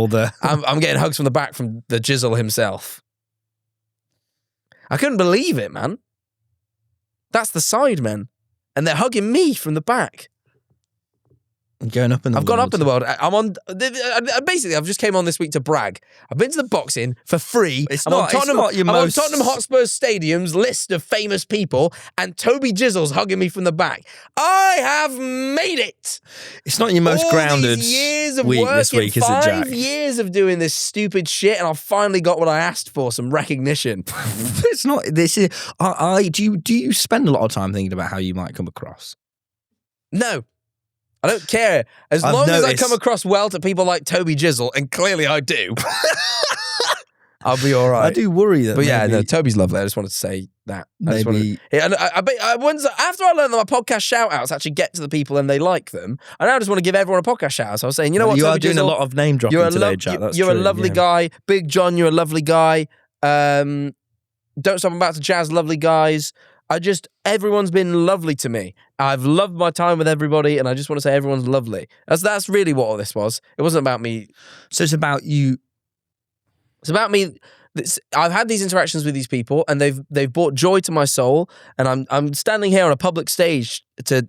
Speaker 2: I'm getting hugs from the back from the Jizzle himself. I couldn't believe it, man. That's the Sidemen. And they're hugging me from the back.
Speaker 1: Going up in the world.
Speaker 2: I've gone up in the world. I'm on. Basically, I've just came on this week to brag. I've been to the boxing for free.
Speaker 1: I'm on Tottenham
Speaker 2: Hotspur's Stadium's list of famous people, and TBJZL's hugging me from the back. I have made it.
Speaker 1: It's not your most grounded
Speaker 2: years of
Speaker 1: week
Speaker 2: working,
Speaker 1: this week, is it, Jack?
Speaker 2: 5 years of doing this stupid shit, and I finally got what I asked for: some recognition.
Speaker 1: It's not. This is. Do you spend a lot of time thinking about how you might come across?
Speaker 2: No. I don't care. As long as I come across well to people like TBJZL, and clearly I do, I'll be all right.
Speaker 1: I do worry that.
Speaker 2: But yeah, no, Toby's lovely. I just wanted to say that.
Speaker 1: Maybe.
Speaker 2: After I learned that my podcast shout-outs actually get to the people and they like them, I now just want to give everyone a podcast shout-out. So I was saying, you know what,
Speaker 1: you
Speaker 2: TobyJZL,
Speaker 1: are doing a lot of name dropping today, Jack. That's
Speaker 2: You're
Speaker 1: true,
Speaker 2: a lovely guy. Big John, you're a lovely guy. Don't Stop About to Jazz, lovely guys. Everyone's been lovely to me. I've loved my time with everybody, and I just want to say everyone's lovely. That's really what all this was. It wasn't about me.
Speaker 1: So it's about you.
Speaker 2: It's about me. I've had these interactions with these people, and they've brought joy to my soul. And I'm standing here on a public stage to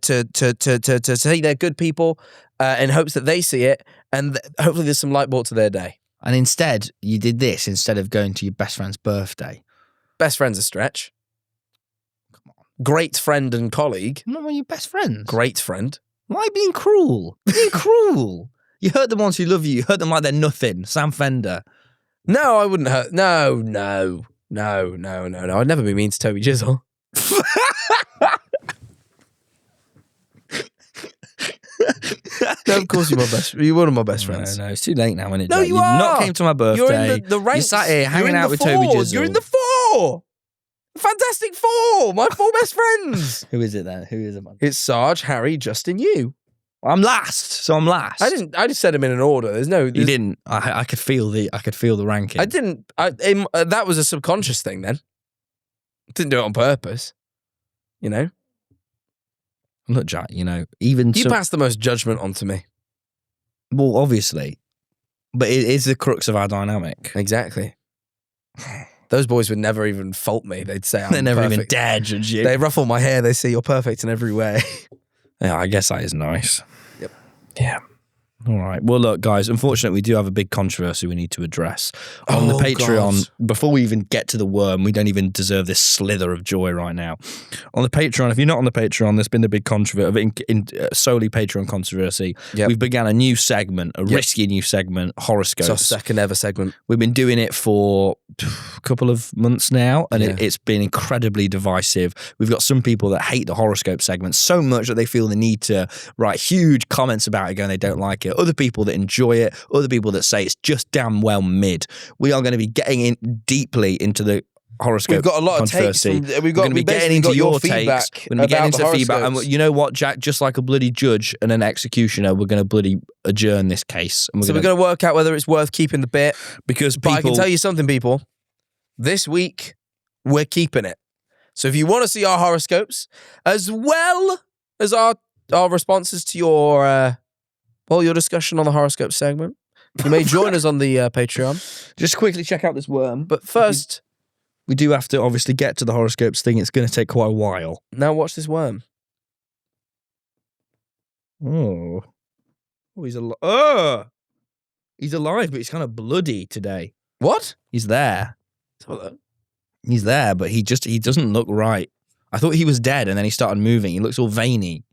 Speaker 2: say they're good people, in hopes that they see it, and hopefully there's some light brought to their day.
Speaker 1: And instead, you did this instead of going to your best friend's birthday.
Speaker 2: Best friend's a stretch. Great friend and colleague.
Speaker 1: Not one of your best friends.
Speaker 2: Great friend.
Speaker 1: Why being cruel? Being cruel. You hurt the ones who love you. You hurt them like they're nothing. Sam Fender.
Speaker 2: No, I wouldn't hurt. No. I'd never be mean to TBJZL. No, of course you're one of my best friends.
Speaker 1: No, it's too late now, isn't it?
Speaker 2: No,
Speaker 1: Jack?
Speaker 2: you are.
Speaker 1: Not came to my birthday.
Speaker 2: You're in the ranks.
Speaker 1: You sat here hanging out with TBJZL.
Speaker 2: You're in the 4. Fantastic 4. My 4 best friends.
Speaker 1: Who is it then? Who is it, man?
Speaker 2: It's Sarge, Harry, Justin, you.
Speaker 1: I'm last, so I'm last.
Speaker 2: I just said them in an order. You
Speaker 1: didn't. I could feel the ranking.
Speaker 2: I didn't. That was a subconscious thing then. Didn't do it on purpose. You know?
Speaker 1: Look, Jack, even
Speaker 2: you passed the most judgment onto me.
Speaker 1: Well, obviously. But it is the crux of our dynamic.
Speaker 2: Exactly. Those boys would never even fault me. They'd say I'm
Speaker 1: They never
Speaker 2: perfect.
Speaker 1: even dare judge you.
Speaker 2: They ruffle my hair. They say you're perfect in every way.
Speaker 1: Yeah, I guess that is nice.
Speaker 2: Yep.
Speaker 1: Yeah. All right. Well, look, guys, unfortunately, we do have a big controversy we need to address. On the Patreon, before we even get to the worm, we don't even deserve this slither of joy right now. On the Patreon, if you're not on the Patreon, there's been a big controversy, solely Patreon controversy.
Speaker 2: Yep.
Speaker 1: We've begun a new segment, risky new segment, horoscopes.
Speaker 2: It's our second ever segment.
Speaker 1: We've been doing it for a couple of months now, and it's been incredibly divisive. We've got some people that hate the horoscope segment so much that they feel the need to write huge comments about it going they don't like it. Other people that enjoy it, other people that say it's just damn well mid. We are going to be getting in deeply into the horoscope.
Speaker 2: We've got a lot of takes.
Speaker 1: We're going to be getting into your
Speaker 2: feedback.
Speaker 1: Takes. We're going to be getting into the feedback. And you know what, Jack? Just like a bloody judge and an executioner, we're going to bloody adjourn this case. And
Speaker 2: we're going to work out whether it's worth keeping the bit.
Speaker 1: Because
Speaker 2: But I can tell you something, people. This week, we're keeping it. So if you want to see our horoscopes, as well as our responses to your discussion on the horoscope segment, you may join us on the Patreon.
Speaker 1: Just quickly check out this worm.
Speaker 2: But first,
Speaker 1: We do have to obviously get to the horoscopes thing. It's going to take quite a while.
Speaker 2: Now watch this worm.
Speaker 1: Oh, he's alive. He's alive, but he's kind of bloody today.
Speaker 2: What?
Speaker 1: He's there.
Speaker 2: Let's have a look.
Speaker 1: He's there, but he doesn't look right. I thought he was dead, and then he started moving. He looks all veiny.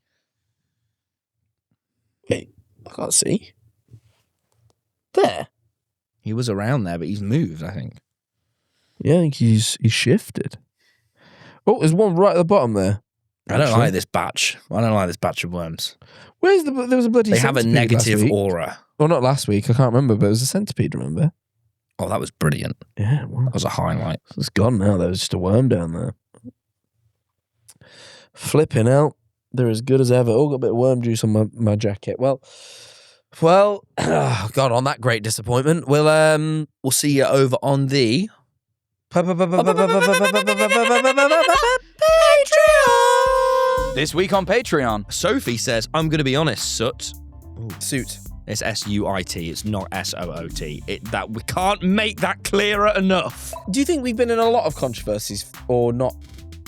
Speaker 2: Wait, I can't see. There.
Speaker 1: He was around there, but he's moved, I think.
Speaker 2: Yeah, I think he's shifted. Oh, there's one right at the bottom there.
Speaker 1: I don't like this batch. I don't like this batch of worms.
Speaker 2: Where's there was a bloody
Speaker 1: They have a
Speaker 2: centipede last
Speaker 1: negative
Speaker 2: week.
Speaker 1: aura.
Speaker 2: Well, not last week. I can't remember, but it was a centipede, remember?
Speaker 1: Oh, that was brilliant.
Speaker 2: Yeah, well,
Speaker 1: That was a highlight.
Speaker 2: it's gone now. There was just a worm down there. Flipping out. They're as good as ever. Oh, got a bit of worm juice on my jacket. Well, oh God, on that great disappointment, we'll
Speaker 1: see you over on the
Speaker 2: Patreon.
Speaker 4: This week on Patreon.
Speaker 1: Sophie says, I'm going to be honest, Soot.
Speaker 2: Suit.
Speaker 1: It's S-U-I-T. It's not S-O-O-T. That we can't make that clearer enough.
Speaker 2: Do you think we've been in a lot of controversies or not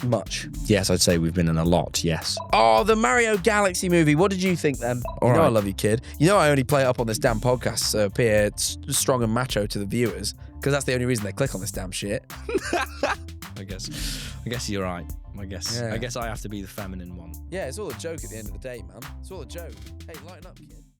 Speaker 2: much?
Speaker 1: Yes, I'd say we've been in a lot, yes.
Speaker 2: Oh, the Mario Galaxy movie. What did you think then?
Speaker 1: All
Speaker 2: you know
Speaker 1: right.
Speaker 2: I love you, kid. You know I only play it up on this damn podcast so appear strong and macho to the viewers because that's the only reason they click on this damn shit.
Speaker 1: I guess you're right. I guess I have to be the feminine one.
Speaker 2: Yeah, it's all a joke at the end of the day, man. It's all a joke. Hey, lighten up, kid.